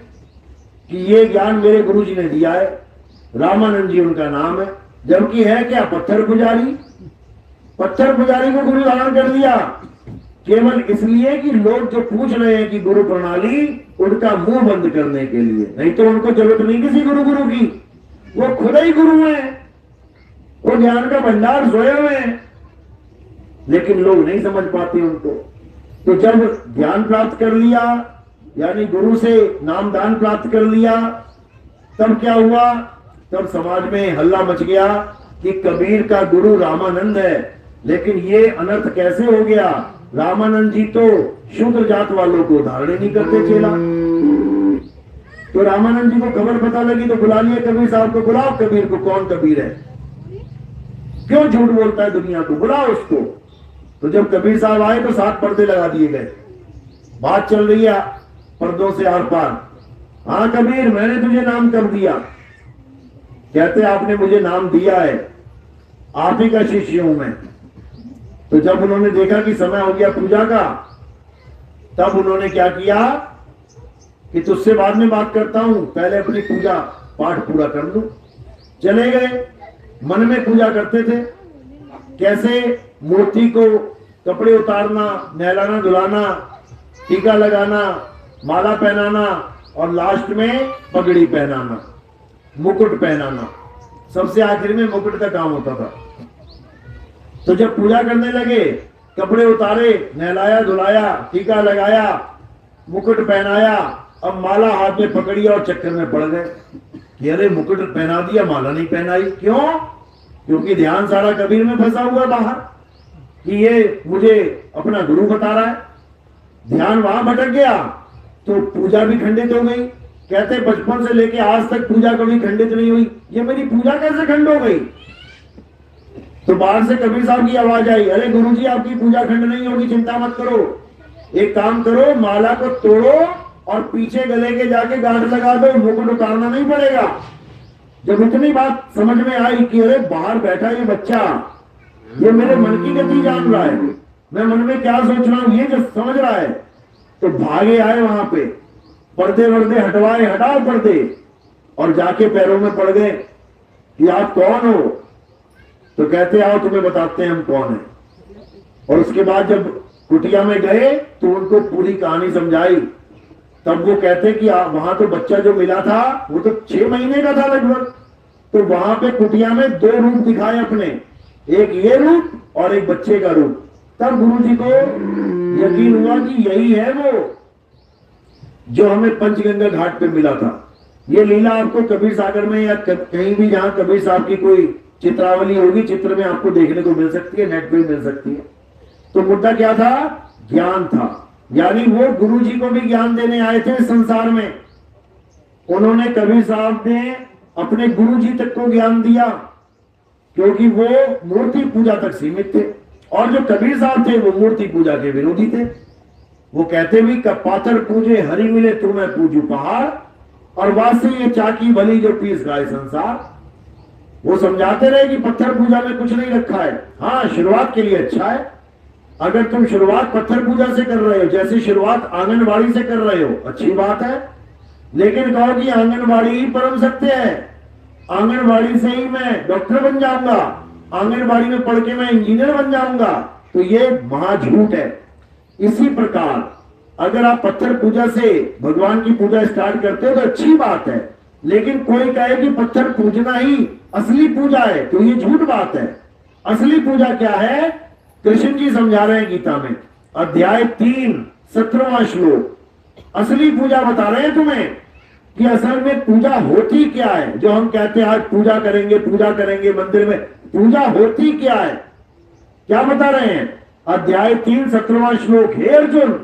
कि ये ज्ञान मेरे गुरु जी ने दिया है। रामानंद जी उनका नाम है, जबकि है क्या, पत्थर पुजारी। पत्थर पुजारी को गुरु धारण कर दिया केवल इसलिए कि लोग जो पूछ रहे हैं कि गुरु प्रणाली, उनका मुंह बंद करने के लिए। नहीं तो उनको जरूरत नहीं किसी गुरु की, वो खुद ही गुरु हैं, वो ज्ञान का भंडार सोए हुए हैं, लेकिन लोग नहीं समझ पाते उनको। तो जब ज्ञान प्राप्त कर लिया, यानी गुरु से नामदान प्राप्त कर लिया, तब क्या हुआ, तब समाज में हल्ला मच गया कि कबीर का गुरु रामानंद है। लेकिन ये अनर्थ कैसे हो गया, रामानंद जी तो शूद्र जात वालों को धारण नहीं करते चेला। तो रामानंद जी को खबर पता लगी तो बुला लिया कबीर साहब को, बुलाओ कबीर को, कौन कबीर है, क्यों झूठ बोलता है दुनिया को, बुलाओ उसको। तो जब कबीर साहब आए तो 7 पर्दे लगा दिए गए। बात चल रही है पर्दों से आर पार। हाँ कबीर, मैंने तुझे नाम कब दिया? कहते आपने मुझे नाम दिया है, आप ही का शिष्य हूं मैं। तो जब उन्होंने देखा कि समय हो गया पूजा का, तब उन्होंने क्या किया कि तुझसे बाद में बात करता हूं, पहले अपनी पूजा पाठ पूरा कर लूं। चले गए। मन में पूजा करते थे। कैसे? मूर्ति को कपड़े उतारना, नहलाना धुलाना, टीका लगाना, माला पहनाना और लास्ट में पगड़ी पहनाना, मुकुट पहनाना। सबसे आखिर में मुकुट का काम होता था। तो जब पूजा करने लगे, कपड़े उतारे, नहलाया धुलाया, टीका लगाया, मुकुट पहनाया, अब माला हाथ में पकड़ी और चक्कर में पड़ गए कि अरे मुकुट पहना दिया, माला नहीं पहनाई। क्यों? क्योंकि ध्यान सारा कबीर में फंसा हुआ बाहर कि ये मुझे अपना गुरु बता रहा है। ध्यान वहां भटक गया तो पूजा भी खंडित हो गई। कहते बचपन से लेके आज तक पूजा कभी खंडित नहीं हुई, ये मेरी पूजा कैसे खंड हो गई? तो बाहर से कबीर साहब की आवाज आई, अरे गुरुजी आपकी पूजा खंड नहीं होगी, चिंता मत करो, एक काम करो, माला को तोड़ो और पीछे गले के जाके गांठ लगा दो, मुकुट उतारना नहीं पड़ेगा। जब इतनी बात समझ में आई कि अरे बाहर बैठा ये बच्चा, ये मेरे मन की गति जान रहा है, मैं मन में क्या सोच रहा हूं ये जो समझ रहा है, तो भागे आए वहां पे, पर्दे वर्दे हटवाए, हटाओ पर्दे, और जाके पैरों में पड़ गए कि आप कौन हो? तो कहते आओ तुम्हें बताते हैं हम कौन है। और उसके बाद जब कुटिया में गए तो उनको पूरी कहानी समझाई। तब वो कहते कि वहां तो बच्चा जो मिला था वो तो 6 महीने का था लगभग। तो वहां पे कुटिया में 2 रूप दिखाए अपने, एक ये रूप और एक बच्चे का रूप। तब गुरुजी को यकीन हुआ कि यही है वो जो हमें पंचगंगा घाट पे मिला था। ये लीला आपको कबीर सागर में या कहीं भी जहां कबीर साहब की कोई चित्रावली होगी, चित्र में आपको देखने को मिल सकती है, नेट पे मिल सकती है। तो मुद्दा क्या था? ज्ञान था। यानी वो गुरुजी को भी ज्ञान देने आए थे संसार में। उन्होंने कबीर साहब ने अपने गुरुजी तक को ज्ञान दिया, क्योंकि वो मूर्ति पूजा तक सीमित थे और जो कबीर साहब थे वो मूर्ति पूजा के विरोधी थे। वो कहते भी पाथर पूजे हरि मिले तो मैं पूजू पहाड़, और वासे ये चाकी भली जो पीस गाय संसार। वो समझाते रहे कि पत्थर पूजा में कुछ नहीं रखा है। हाँ, शुरुआत के लिए अच्छा है। अगर तुम शुरुआत पत्थर पूजा से कर रहे हो, जैसे शुरुआत आंगनबाड़ी से कर रहे हो, अच्छी बात है, लेकिन कहो कि आंगनबाड़ी ही परम सत्य है, आंगनबाड़ी से ही मैं डॉक्टर बन जाऊंगा, आंगनबाड़ी में पढ़ के मैं इंजीनियर बन जाऊंगा, तो ये महाझूठ है। इसी प्रकार अगर आप पत्थर पूजा से भगवान की पूजा स्टार्ट करते हो तो अच्छी बात है, लेकिन कोई कहे कि पत्थर पूजना ही असली पूजा है तो ये झूठ बात है। असली पूजा क्या है? कृष्ण जी समझा रहे हैं गीता में, अध्याय 3 17वां श्लोक। असली पूजा बता रहे हैं तुम्हें कि असल में पूजा होती क्या है। जो हम कहते हैं आज पूजा करेंगे मंदिर में, पूजा होती क्या है? क्या बता रहे हैं? अध्याय 3 17वां श्लोक। हे अर्जुन,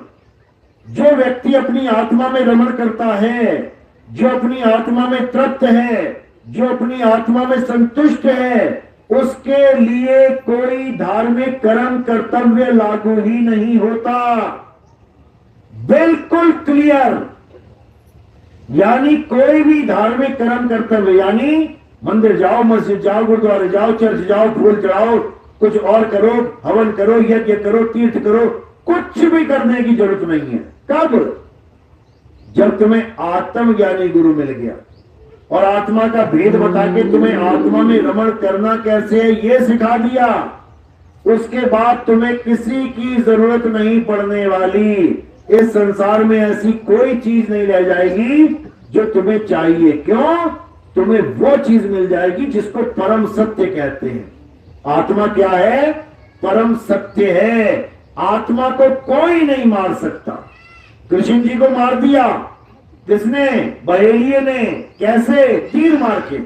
जो व्यक्ति अपनी आत्मा में रमण करता है, जो अपनी आत्मा में तृप्त है, जो अपनी आत्मा में संतुष्ट है, उसके लिए कोई धार्मिक कर्म कर्तव्य लागू ही नहीं होता। बिल्कुल क्लियर। यानी कोई भी धार्मिक कर्म कर्तव्य, यानी मंदिर जाओ, मस्जिद जाओ, गुरुद्वारे जाओ, चर्च जाओ, फूल चढ़ाओ, कुछ और करो, हवन करो, यज्ञ करो, तीर्थ करो, कुछ भी करने की जरूरत नहीं है। कब? जब तुम्हें आत्मज्ञानी गुरु मिल गया और आत्मा का भेद बता के तुम्हें आत्मा में रमण करना कैसे है ये सिखा दिया, उसके बाद तुम्हें किसी की जरूरत नहीं पड़ने वाली। इस संसार में ऐसी कोई चीज नहीं रह जाएगी जो तुम्हें चाहिए। क्यों? तुम्हें वो चीज मिल जाएगी जिसको परम सत्य कहते हैं। आत्मा क्या है? परम सत्य है। आत्मा को कोई नहीं मार सकता। कृष्ण जी को मार दिया किसने? बहेलिये ने। कैसे? तीर मार के।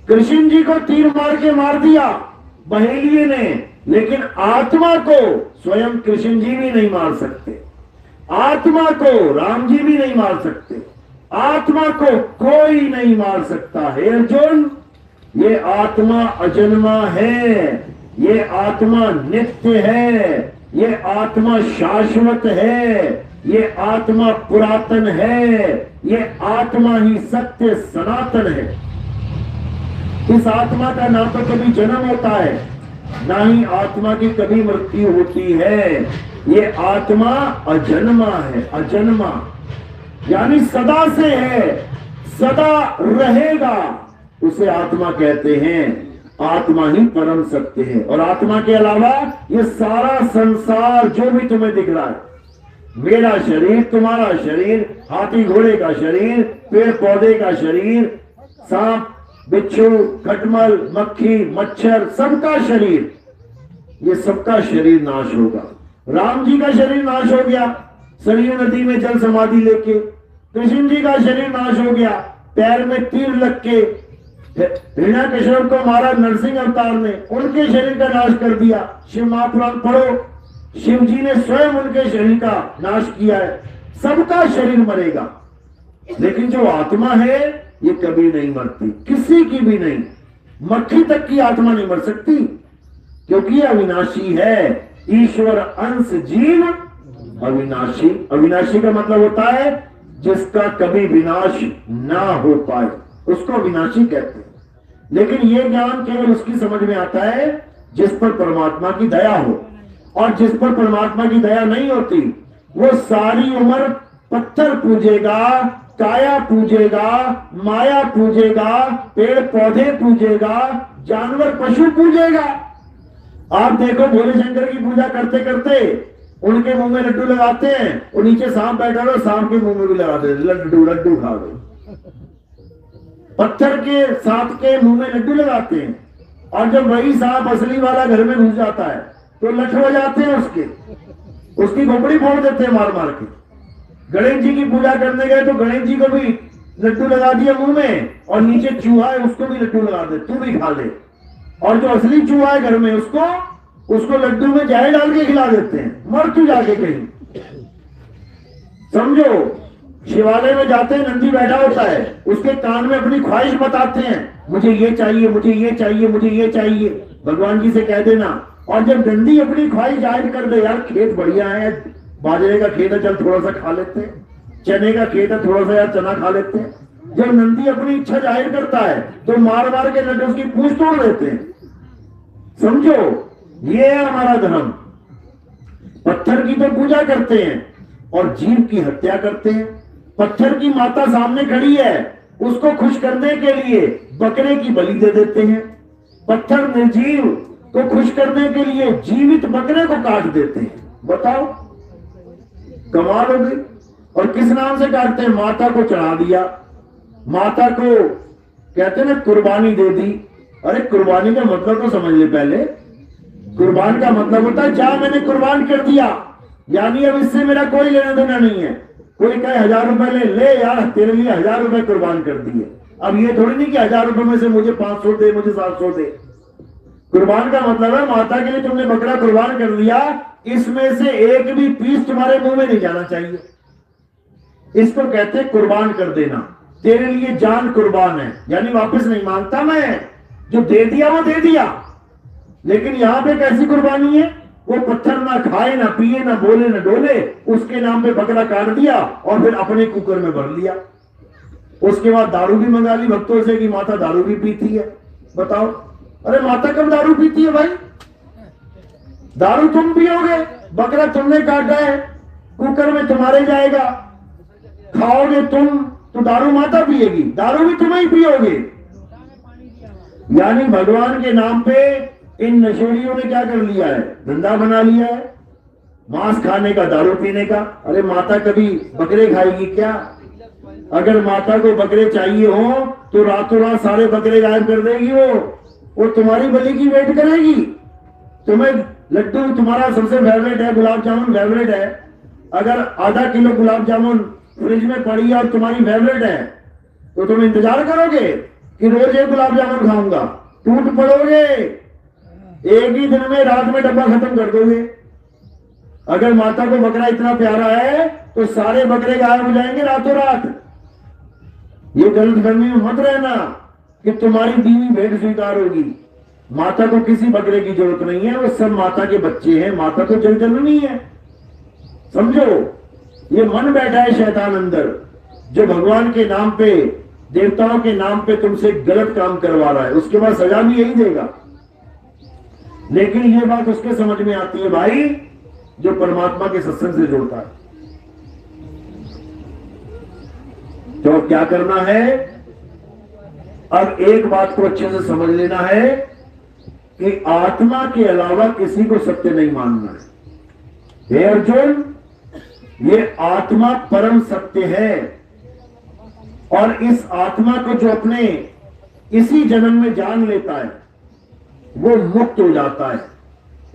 कृष्ण जी को तीर मार के मार दिया बहेलिये ने, लेकिन आत्मा को स्वयं कृष्ण जी भी नहीं मार सकते, आत्मा को राम जी भी नहीं मार सकते, आत्मा को कोई नहीं मार सकता। हे अर्जुन, ये आत्मा अजन्मा है, ये आत्मा नित्य है, ये आत्मा शाश्वत है, ये आत्मा पुरातन है, ये आत्मा ही सत्य सनातन है। इस आत्मा का ना तो कभी जन्म होता है, ना ही आत्मा की कभी मृत्यु होती है। ये आत्मा अजन्मा है। अजन्मा यानी सदा से है, सदा रहेगा, उसे आत्मा कहते हैं। आत्मा ही परम सत्य है। और आत्मा के अलावा ये सारा संसार जो भी तुम्हें दिख रहा है, मेरा शरीर, तुम्हारा शरीर, हाथी घोड़े का शरीर, पेड़ पौधे का शरीर, सांप बिच्छू खटमल मक्खी मच्छर, सबका शरीर, ये सबका शरीर नाश होगा। राम जी का शरीर नाश हो गया सरयू नदी में जल समाधि लेके, कृष्ण जी का शरीर नाश हो गया पैर में तीर लग के, हिरण्यकश्यप को मारा नरसिंह अवतार ने, उनके शरीर का नाश कर दिया। शिव महापुराण पढ़ो, शिव जी ने स्वयं उनके शरीर का नाश किया है। सबका शरीर मरेगा, लेकिन जो आत्मा है ये कभी नहीं मरती, किसी की भी नहीं। मक्खी तक की आत्मा नहीं मर सकती, क्योंकि ये अविनाशी है। ईश्वर अंश जीव अविनाशी। अविनाशी का मतलब होता है जिसका कभी विनाश ना हो पाए, उसको अविनाशी कहते हैं। लेकिन ये ज्ञान केवल उसकी समझ में आता है जिस पर परमात्मा की दया हो, और जिस पर परमात्मा की दया नहीं होती वो सारी उम्र पत्थर पूजेगा, काया पूजेगा, माया पूजेगा, पेड़ पौधे पूजेगा, जानवर पशु पूजेगा। आप देखो भोले शंकर की पूजा करते करते उनके मुंह में लड्डू लगाते हैं, और नीचे सांप बैठा हो, सांप के मुंह में भी लगा देते, लड्डू लड्डू खा गए। पत्थर के सांप के मुंह में लड्डू लगाते हैं, और जब वही सांप असली वाला घर में घुस जाता है तो लठ बजाते हैं, उसकी खोपड़ी फोड़ देते हैं मार मार के। गणेश जी की पूजा करने गए तो गणेश जी को भी लड्डू लगा दिया मुंह में, और नीचे चूहा है उसको भी लड्डू लगा दे, तू भी खा ले। और जो असली चूहा है घर में उसको लड्डू में जहर डाल के खिला देते हैं, मर तू जाके कहीं। समझो, शिवालय में जाते हैं, नंदी बैठा होता है, उसके कान में अपनी ख्वाहिश बताते हैं, मुझे ये चाहिए, मुझे ये चाहिए, मुझे ये चाहिए, भगवान जी से कह देना। और जब नंदी अपनी ख्वाहिश जाहिर कर दे, यार खेत बढ़िया है, बाजरे का खेत है, चल थोड़ा सा खा लेते हैं, चने का खेत है, थोड़ा सा यार चना खा लेते हैं। जब नंदी अपनी इच्छा जाहिर करता है तो मार मार के लड्डू उसकी पूंछ तोड़ देते हैं। समझो, ये है हमारा धर्म। पत्थर की तो पूजा करते हैं और जीव की हत्या करते हैं। पत्थर की माता सामने खड़ी है, उसको खुश करने के लिए बकरे की बलि दे देते हैं। पत्थर निर्जीव को खुश करने के लिए जीवित बकरे को काट देते हैं। बताओ, कमाल हो गई। और किस नाम से काटते हैं? माता को चढ़ा दिया, माता को कहते हैं ना कुर्बानी दे दी। अरे कुर्बानी का मतलब तो समझ ले पहले। कुर्बान का मतलब होता है जा मैंने कुर्बान कर दिया, यानी अब इससे मेरा कोई लेना देना नहीं है। कोई कहे 1000 रुपए ले यार, तेरे लिए 1000 रुपए कुर्बान कर दिए। अब ये थोड़ी नहीं कि 1000 रुपए में से मुझे 500 दे, मुझे 700 दे। कुर्बान का मतलब है माता के लिए तुमने बकरा कुर्बान कर दिया, इसमें से एक भी पीस तुम्हारे मुंह में नहीं जाना चाहिए। इसको कहते हैं कुर्बान कर देना। तेरे लिए जान कुर्बान है, यानी वापस नहीं मांगता मैं, जो दे दिया वो दे दिया। लेकिन यहां पे कैसी कुर्बानी है? वो पत्थर ना खाए, ना पिए, ना बोले, ना डोले, उसके नाम पे बकरा काट दिया और फिर अपने कुकर में भर लिया। उसके बाद दारू भी मंगा ली भक्तों से कि माता दारू भी पीती है। बताओ, अरे माता कब दारू पीती है भाई? दारू तुम पियोगे, बकरा तुमने काटा है, कुकर में तुम्हारे जाएगा, खाओगे तुम, तो दारू माता पिएगी, दारू भी तुम ही पियोगे। यानी भगवान के नाम पे इन नशेड़ियों ने क्या कर लिया है? धंधा बना लिया है, मांस खाने का, दारू पीने का। अरे माता कभी बकरे खाएगी क्या? अगर माता को बकरे चाहिए हो तो रातों रात सारे बकरे गायब कर देगी वो तुम्हारी बलि की वेट करेगी। तुम्हें लड्डू तुम्हारा सबसे फेवरेट है, गुलाब जामुन फेवरेट है, अगर आधा किलो गुलाब जामुन फ्रिज में पड़ी है और तुम्हारी फेवरेट है तो तुम इंतजार करोगे कि रोज एक गुलाब जामुन खाऊंगा? टूट पड़ोगे, एक ही दिन में रात में डब्बा खत्म कर दोगे। अगर माता को बकरा इतना प्यारा है तो सारे बकरे गायब हो जाएंगे रातों रात। ये गलतफहमी में मत रहना कि तुम्हारी दीवी भेंट स्वीकार होगी। माता को किसी बकरे की जरूरत नहीं है, वो सब माता के बच्चे हैं, माता तो जग जननी है। समझो, ये मन बैठा है शैतान अंदर, जो भगवान के नाम पे, देवताओं के नाम पे तुमसे गलत काम करवा रहा है, उसके बाद सजा भी यही देगा। लेकिन ये बात उसके समझ में आती है भाई जो परमात्मा के सत्संग से जुड़ता है। तो क्या करना है? अब एक बात को अच्छे से समझ लेना है कि आत्मा के अलावा किसी को सत्य नहीं मानना है। हे अर्जुन, ये आत्मा परम सत्य है और इस आत्मा को जो अपने इसी जन्म में जान लेता है वो मुक्त हो जाता है,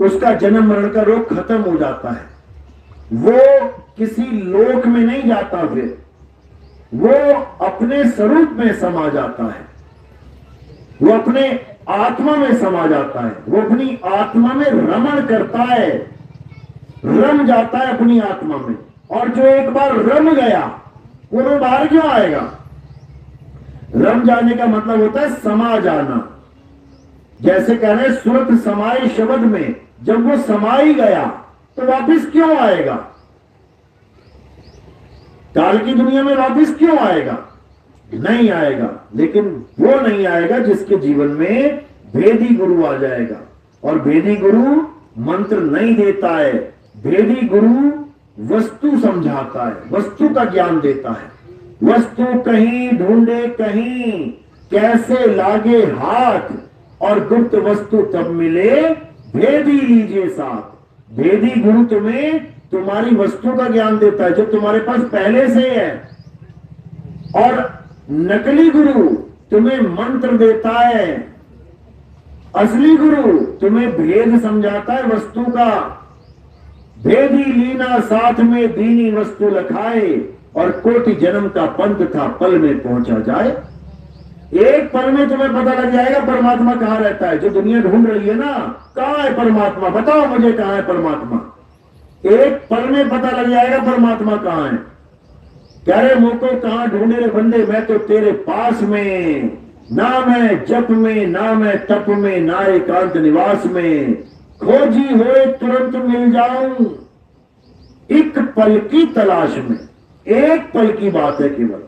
उसका जन्म मरण का रोग खत्म हो जाता है, वो किसी लोक में नहीं जाता, फिर वो अपने स्वरूप में समा जाता है, वो अपने आत्मा में समा जाता है, वो अपनी आत्मा में रमण करता है, रम जाता है अपनी आत्मा में। और जो एक बार रम गया वो बाहर क्यों आएगा? रम जाने का मतलब होता है समा जाना। जैसे कह रहे सुरत समाये शब्द में, जब वो समाई गया तो वापिस क्यों आएगा? काल की दुनिया में वापिस क्यों आएगा? नहीं आएगा। लेकिन वो नहीं आएगा जिसके जीवन में भेदी गुरु आ जाएगा। और भेदी गुरु मंत्र नहीं देता है, भेदी गुरु वस्तु समझाता है, वस्तु का ज्ञान देता है। वस्तु कहीं ढूंढे कहीं, कैसे लागे हाथ, और गुप्त वस्तु तब मिले भेदी लीजिए साथ। भेदी गुरु तुम्हें तुम्हारी वस्तु का ज्ञान देता है जो तुम्हारे पास पहले से है, और नकली गुरु तुम्हें मंत्र देता है। असली गुरु तुम्हें भेद समझाता है वस्तु का। भेदी लीना साथ में दीनी वस्तु लखाए, और कोटि जन्म का पंथ था पल में पहुंचा जाए। एक पल में तुम्हें पता लग जाएगा परमात्मा कहां रहता है। जो दुनिया ढूंढ रही है ना, कहां है परमात्मा, बताओ मुझे कहां है परमात्मा। एक पल में पता लग जाएगा परमात्मा कहां है। कह रहे मुझको कहां ढूंढे रे बंदे, मैं तो तेरे पास में, ना मैं जप में, ना मैं तप में, ना एकांत निवास में, खोजी होए तुरंत मिल जाऊं, एक पल की तलाश में। एक पल की बात है केवल।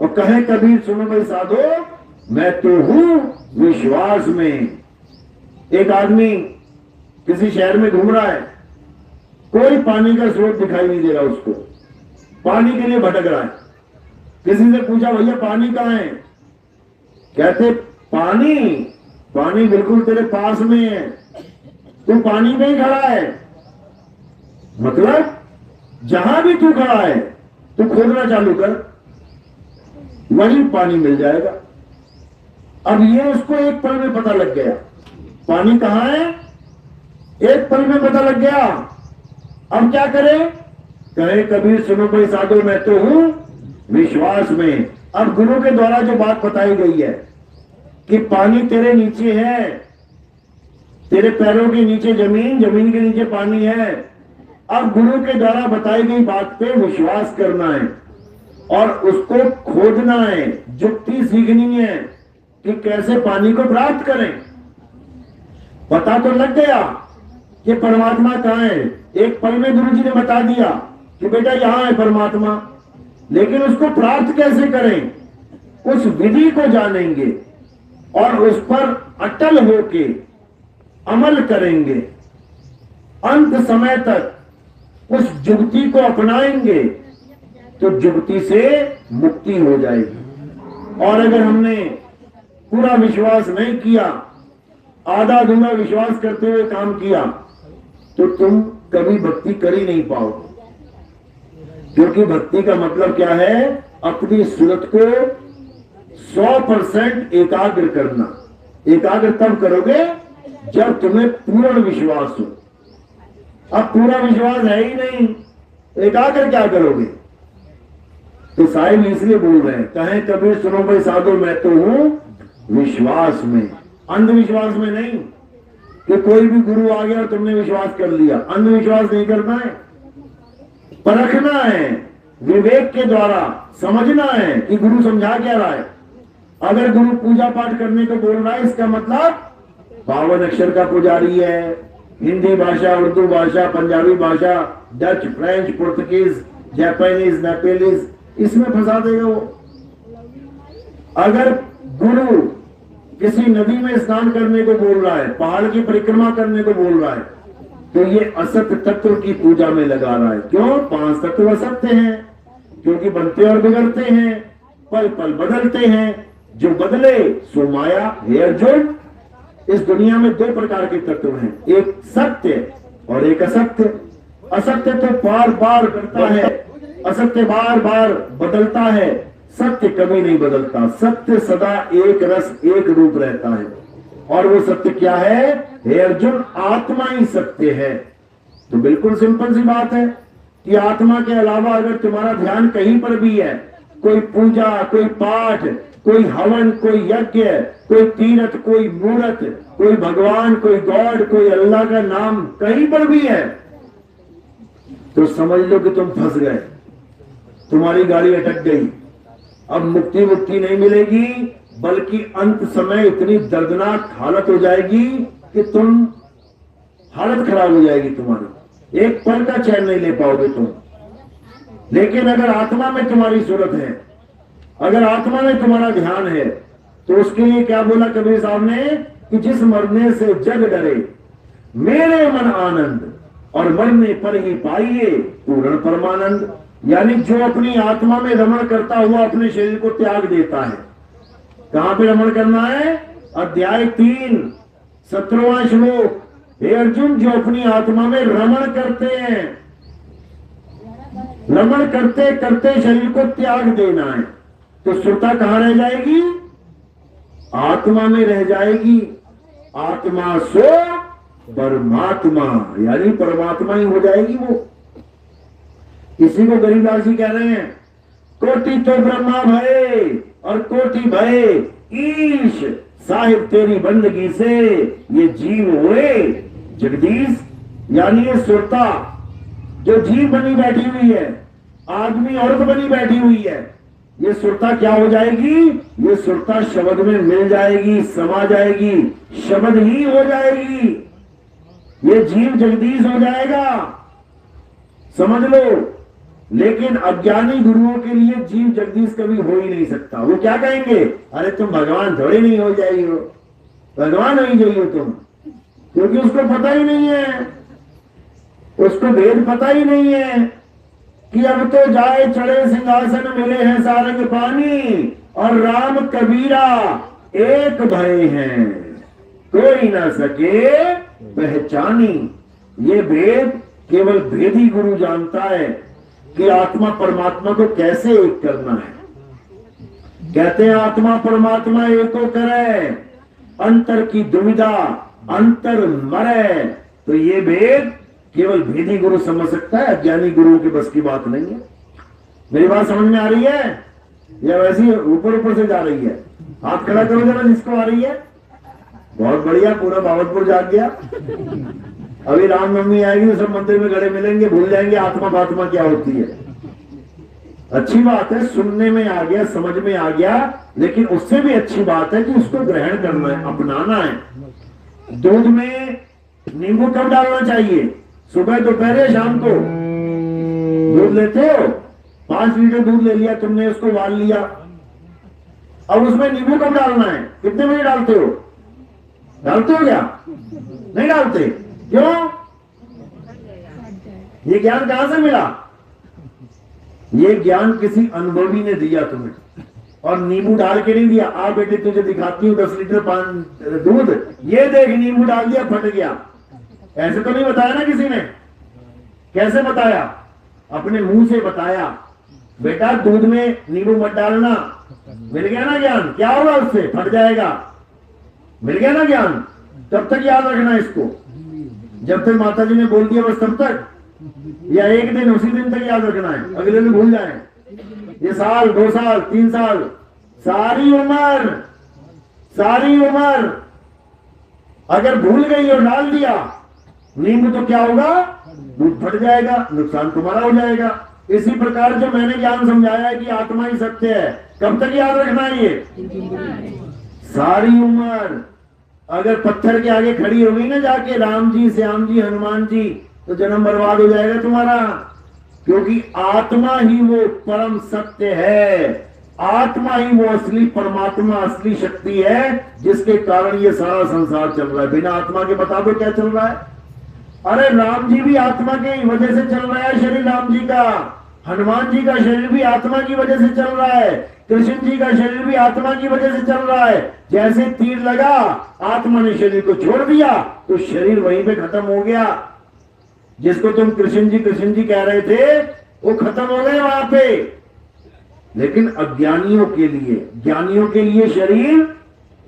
और कहे कबीर सुनो भाई साधो, मैं तो हूं विश्वास में। एक आदमी किसी शहर में घूम रहा है, कोई पानी का स्रोत दिखाई नहीं दे रहा उसको, पानी के लिए भटक रहा है। किसी से पूछा भैया पानी कहां है? कहते पानी, पानी बिल्कुल तेरे पास में है, तू पानी में ही खड़ा है। मतलब जहां भी तू खड़ा है तू खोदना चालू कर, वहीं पानी मिल जाएगा। अब ये उसको एक पल में पता लग गया पानी कहां है, एक पल में पता लग गया। अब क्या करे? कहे कबीर सुनो भाई साधो, मैं तो हूं विश्वास में। अब गुरु के द्वारा जो बात बताई गई है कि पानी तेरे नीचे है, तेरे पैरों के नीचे जमीन, जमीन के नीचे पानी है। अब गुरु के द्वारा बताई गई बात पे विश्वास करना है और उसको खोदना है, जुक्ति सीखनी है कि कैसे पानी को प्राप्त करें। पता तो लग गया कि परमात्मा कहां है, एक पल में गुरु जी ने बता दिया कि बेटा यहां है परमात्मा, लेकिन उसको प्राप्त कैसे करें, उस विधि को जानेंगे और उस पर अटल होके अमल करेंगे, अंत समय तक उस जुगती को अपनाएंगे तो जुगती से मुक्ति हो जाएगी। और अगर हमने पूरा विश्वास नहीं किया, आधा अधूरा विश्वास करते हुए काम किया, तो तुम कभी भक्ति कर ही नहीं पाओगे। क्योंकि भक्ति का मतलब क्या है? अपनी सूरत को 100% एकाग्र करना। एकाग्र तब करोगे जब तुम्हें पूर्ण विश्वास हो। अब पूरा विश्वास है ही नहीं, एकाग्र क्या करोगे? तो साहिब इसलिए बोल रहे हैं, कहें कबीर सुनो भाई साधो, मैं तो हूं विश्वास में, अंधविश्वास में नहीं कि कोई भी गुरु आ गया और तुमने विश्वास कर लिया। अंधविश्वास नहीं करना है, परखना है, विवेक के द्वारा समझना है कि गुरु समझा क्या रहा है। अगर गुरु पूजा पाठ करने को बोल रहा है, इसका मतलब 52 अक्षर का पुजारी है, हिंदी भाषा, उर्दू भाषा, पंजाबी भाषा, Dutch, French, Portuguese, Japanese, Nepalese, इसमें फंसा देगा वो। अगर गुरु किसी नदी में स्नान करने को बोल रहा है, पहाड़ की परिक्रमा करने को बोल रहा है, तो ये असत तत्व की पूजा में लगा रहा है। क्यों? 5 तत्व असत्य हैं, क्योंकि बनते और बिगड़ते हैं, पल पल बदलते हैं, जो बदले सो माया। हे अर्जुन, इस दुनिया में दो प्रकार के तत्व हैं, एक सत्य और एक असत्य। असत्य तो बार बार करता है, असत्य बार बार बदलता है, सत्य कभी नहीं बदलता। सत्य सदा एक रस एक रूप रहता है। और वो सत्य क्या है? हे अर्जुन, आत्मा ही सत्य है। तो बिल्कुल सिंपल सी बात है कि आत्मा के अलावा अगर तुम्हारा ध्यान कहीं पर भी है, कोई पूजा, कोई पाठ, कोई हवन, कोई यज्ञ, कोई तीर्थ, कोई मूर्त, कोई भगवान, कोई गॉड, कोई अल्लाह का नाम कहीं पर भी है, तो समझ लो कि तुम फंस गए, तुम्हारी गाड़ी अटक गई। अब मुक्ति नहीं मिलेगी, बल्कि अंत समय इतनी दर्दनाक हालत हो जाएगी कि तुम हालत खराब हो जाएगी तुम्हारी, एक पल का चैन नहीं ले पाओगे तुम। लेकिन अगर आत्मा में तुम्हारी सूरत है, अगर आत्मा में तुम्हारा ध्यान है, तो उसके लिए क्या बोला कबीर साहब ने कि जिस मरने से जग डरे मेरे मन आनंद, और मरने पर ही पाइए पूर्ण परमानंद। यानी जो अपनी आत्मा में रमण करता हुआ अपने शरीर को त्याग देता है। कहां पे रमण करना है? अध्याय 3 17वां श्लोक। हे अर्जुन, जो अपनी आत्मा में रमण करते हैं, रमण करते करते शरीर को त्याग देना है, तो सुरता कहां रह जाएगी? आत्मा में रह जाएगी। आत्मा सो परमात्मा, यानी परमात्मा ही हो जाएगी वो। इसी को गरीबदास जी कह रहे हैं, कोटि तो ब्रह्मा भये और कोटि भये ईश, साहिब तेरी बंदगी से ये जीव हुए जगदीश। यानी ये सुरता जो जीव बनी बैठी हुई है, आदमी औरत बनी बैठी हुई है, ये सुरता क्या हो जाएगी? ये सुरता शब्द में मिल जाएगी, समा जाएगी, शब्द ही हो जाएगी। ये जीव जगदीश हो जाएगा, समझ लो। लेकिन अज्ञानी गुरुओं के लिए जीव जगदीश कभी हो ही नहीं सकता। वो क्या कहेंगे? अरे तुम भगवान थोड़ी नहीं हो जाएगी, हो भगवान नहीं जाइए तुम, क्योंकि उसको पता ही नहीं है, उसको भेद पता ही नहीं है कि अब तो जाए चढ़े सिंहासन मिले हैं सारंग पानी, और राम कबीरा एक भय हैं कोई ना सके पहचानी। ये भेद केवल भेदी गुरु जानता है कि आत्मा परमात्मा को कैसे एक करना है। कहते हैं आत्मा परमात्मा एको करे, अंतर की दुविधा अंतर मरे। तो ये भेद केवल भेदी गुरु समझ सकता है, अज्ञानी गुरुओं की बस की बात नहीं है। मेरी बात समझ में आ रही है या वैसी ऊपर ऊपर से जा रही है? हाथ खड़ा करो जरा जिसको आ रही है। बहुत बढ़िया, पूरा बावतपुर जाग गया। अभी रामनवमी आएगी तो सब मंदिर में गड़े मिलेंगे, भूल जाएंगे आत्मा फात्मा क्या होती है। अच्छी बात है, सुनने में आ गया, समझ में आ गया, लेकिन उससे भी अच्छी बात है कि उसको ग्रहण करना है, अपनाना है। दूध में नींबू कब डालना चाहिए? सुबह, दोपहर या शाम को? दूध लेते हो, 5 लीटर दूध ले लिया तुमने, उसको उबाल लिया, अब उसमें नींबू कब डालना है? कितने बजे डालते हो? डालते हो क्या? नहीं डालते। क्यों? ये ज्ञान कहां से मिला? ये ज्ञान किसी अनुभवी ने दिया तुम्हें, और नींबू डाल के नहीं दिया। आ बेटे तुझे दिखाती हूँ 10 लीटर दूध, ये देख नींबू डाल दिया फट गया, ऐसे तो नहीं बताया ना किसी ने। कैसे बताया? अपने मुंह से बताया, बेटा दूध में नींबू मत डालना। मिल गया ना ज्ञान? क्या होगा उससे? फट जाएगा। मिल गया ना ज्ञान? तब तक याद रखना इसको, जब तक माता जी ने बोल दिया बस तब तक, या एक दिन उसी दिन तक याद रखना है, अगले दिन भूल जाए। ये साल, 2 साल, 3 साल, सारी उम्र अगर भूल गई और डाल दिया नींबू, तो क्या होगा? दूध फट जाएगा, नुकसान तुम्हारा हो जाएगा। इसी प्रकार जो मैंने ज्ञान समझाया है कि आत्मा ही सत्य है, कब तक याद रखना है? ये सारी उम्र। अगर पत्थर के आगे खड़ी होगी ना जाके राम जी, श्याम जी, हनुमान जी, तो जन्म बर्बाद हो जाएगा तुम्हारा, क्योंकि आत्मा ही वो परम सत्य है। आत्मा ही वो असली परमात्मा, असली शक्ति है, जिसके कारण ये सारा संसार चल रहा है। बिना आत्मा के बता दो क्या चल रहा है? अरे राम जी भी आत्मा की वजह से चल रहा है शरीर राम जी का, हनुमान जी का शरीर भी आत्मा की वजह से चल रहा है, कृष्ण जी का शरीर भी आत्मा की वजह से चल रहा है। जैसे तीर लगा, आत्मा ने शरीर को छोड़ दिया तो शरीर वहीं पे खत्म हो गया। जिसको तुम कृष्ण जी कह रहे थे वो खत्म हो गए वहां पे। लेकिन अज्ञानियों के लिए, ज्ञानियों के लिए शरीर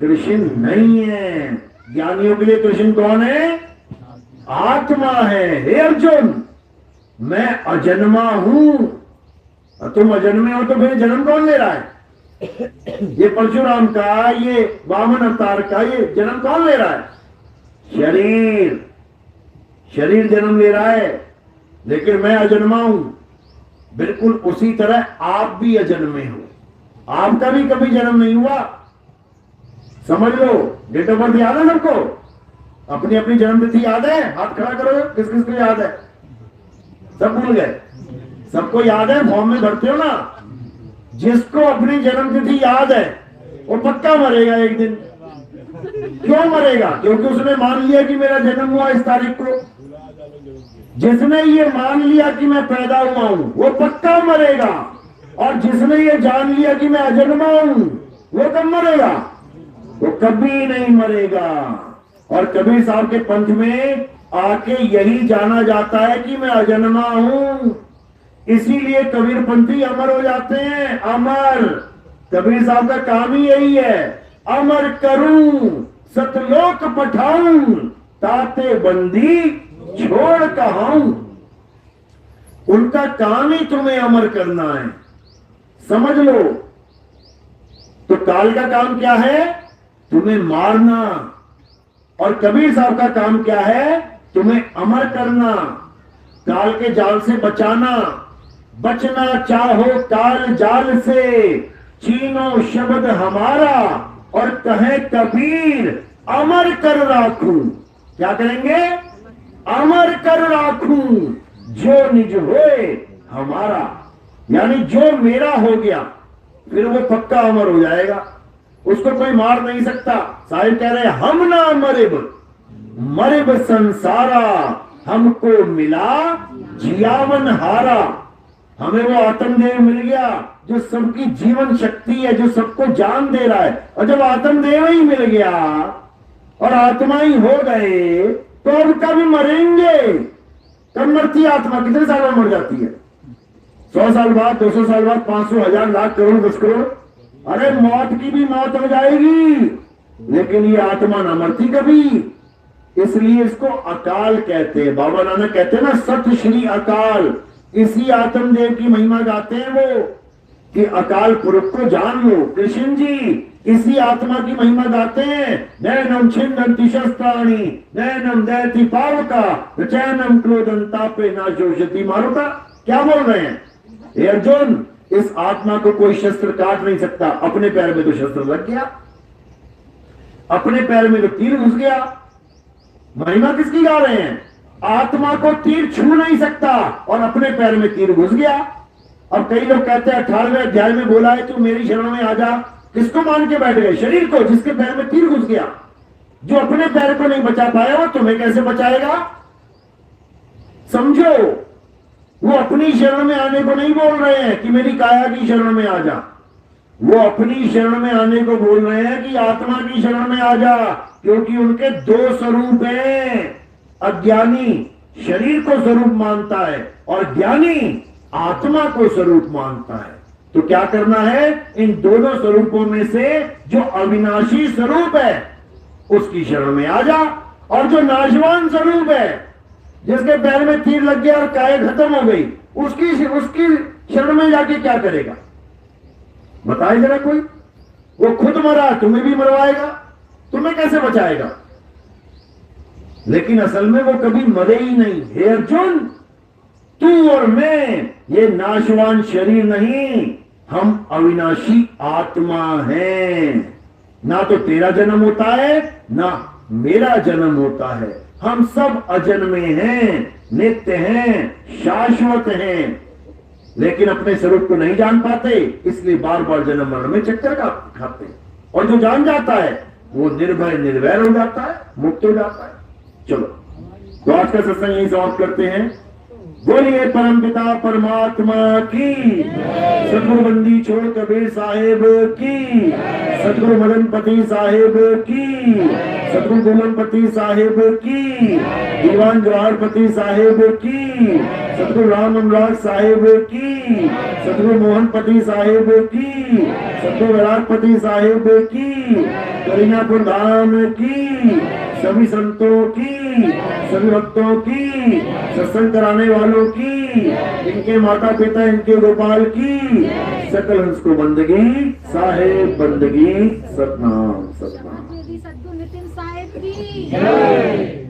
कृष्ण नहीं है। ज्ञानियों के लिए कृष्ण कौन है? आत्मा है। हे अर्जुन, मैं अजन्मा हूं। और तुम अजन्मे हो तो फिर जन्म कौन ले रहा है? ये परशुराम का, ये वामन अवतार का, ये जन्म कौन ले रहा है? शरीर जन्म ले रहा है। लेकिन मैं अजन्मा हूं। बिल्कुल उसी तरह आप भी अजन्मे हो। आपका भी कभी जन्म नहीं हुआ। समझ लो। डेट ऑफ बर्थ याद है सबको? अपनी अपनी जन्म तिथि याद है? हाथ खड़ा करो, किस किस को याद है? सब भूल गए? सबको याद है? फॉर्म में भरते हो ना। जिसको अपनी जन्म तिथि याद है वो पक्का मरेगा एक दिन। क्यों मरेगा? क्योंकि उसने मान लिया कि मेरा जन्म हुआ इस तारीख को। जिसने ये मान लिया कि मैं पैदा हुआ हूं वो पक्का मरेगा। और जिसने ये जान लिया कि मैं अजन्मा हूं वो कब मरेगा? वो कभी नहीं मरेगा। और कबीर साहब के पंथ में आके यही जाना जाता है कि मैं अजन्मा हूं। इसीलिए कबीर पंथी अमर हो जाते हैं। अमर कबीर साहब का काम ही यही है। अमर करूं सतलोक पठाऊं, ताते बंदी छोड़ कहाऊं। उनका काम ही तुम्हें अमर करना है, समझ लो। तो काल का काम क्या है? तुम्हें मारना। और कबीर साहब का काम क्या है? तुम्हें अमर करना, काल के जाल से बचाना। बचना चाहो काल जाल से, चीनो शब्द हमारा, और कहे कबीर अमर कर राखूं। क्या करेंगे? अमर कर राखूं जो निज होए हमारा। यानी जो मेरा हो गया फिर वो पक्का अमर हो जाएगा। उसको कोई मार नहीं सकता। साहिब कह रहे हैं हम ना मरिब संसारा, हमको मिला जियावन हारा। हमें वो आत्मदेव मिल गया जो सबकी जीवन शक्ति है, जो सबको जान दे रहा है। और जब आत्मदेव ही मिल गया और आत्मा ही हो गए तो अब कब मरेंगे? कब मरती है आत्मा? कितने साल में मर जाती है? 100 साल बाद, 200 साल बाद, 500, 1000, लाख, करोड़, 10 करोड़। अरे मौत की भी मौत हो जाएगी, लेकिन ये आत्मा ना मरती कभी। इसलिए इसको अकाल कहते हैं। बाबा नानक कहते हैं ना, सत श्री अकाल। इसी आत्मदेव की महिमा गाते हैं वो कि अकाल पुरुष को जान लो। कृष्ण जी इसी आत्मा की महिमा गाते हैं। नैनम छिन्नन्ति शस्त्राणि, नैनम दयति पावका, चैनम क्रोधंतापे ना शोषति मारुता। क्या बोल रहे हैं? हे अर्जुन, इस आत्मा को कोई शस्त्र काट नहीं सकता। अपने पैर में तो शस्त्र लग गया, अपने पैर में तो तीर घुस गया। महिमा किसकी गा रहे हैं? आत्मा को तीर छू नहीं सकता और अपने पैर में तीर घुस गया। अब कई लोग कहते हैं 18वें अध्याय में बोला है तू मेरी शरण में आ जा। किसको मान के बैठ गए? शरीर को, जिसके पैर में तीर घुस गया। जो अपने पैर को नहीं बचा पाया वो तुम्हें कैसे बचाएगा? समझो, वो अपनी शरण में आने को नहीं बोल रहे हैं कि मेरी काया की शरण में आ जा। वो अपनी शरण में आने को बोल रहे हैं कि आत्मा की शरण में आ जा। क्योंकि उनके दो स्वरूप हैं। अज्ञानी शरीर को स्वरूप मानता है और ज्ञानी आत्मा को स्वरूप मानता है। तो क्या करना है? इन दोनों स्वरूपों में से जो अविनाशी स्वरूप है उसकी शरण में आ जा। और जो नाशवान स्वरूप है, जिसके पैर में तीर लग गया और काया खत्म हो गई, उसकी शरण में जाके क्या करेगा? बताए जरा कोई। वो खुद मरा, तुम्हें भी मरवाएगा, तुम्हें कैसे बचाएगा? लेकिन असल में वो कभी मरे ही नहीं। हे अर्जुन, तू और मैं ये नाशवान शरीर नहीं, हम अविनाशी आत्मा हैं। ना तो तेरा जन्म होता है ना मेरा जन्म होता है। हम सब अजन्मे हैं, नित्य हैं, शाश्वत हैं, लेकिन अपने स्वरूप को नहीं जान पाते, इसलिए बार बार जन्म मरण में चक्कर खाते हैं। और जो जान जाता है वो निर्भय निर्वैर हो जाता है, मुक्त हो जाता है। चलो, तो आज का सत्संग यही समाप्त करते हैं। बोलिए परमपिता परमात्मा की, सदगुरु बंदी छोड़ कबीर साहेब की, सदगुरु मदनपति साहेब की, सदगुरु गोमनपति साहेब की, दीवान जवाहरपति साहेब की, सदगुरु राम अनुराग साहेब की, सदगुरु मोहनपति साहेब की, सदगुरु विराटपति साहेब की, करीनापुर धाम की, सभी संतों की, सभी भक्तों की, सत्संग कराने वालों की, इनके माता पिता, इनके गोपाल की, सकल हंस को बंदगी, साहेब बंदगी, सतनाम सतनाम। सदगुरु नितिन साहेब की जय।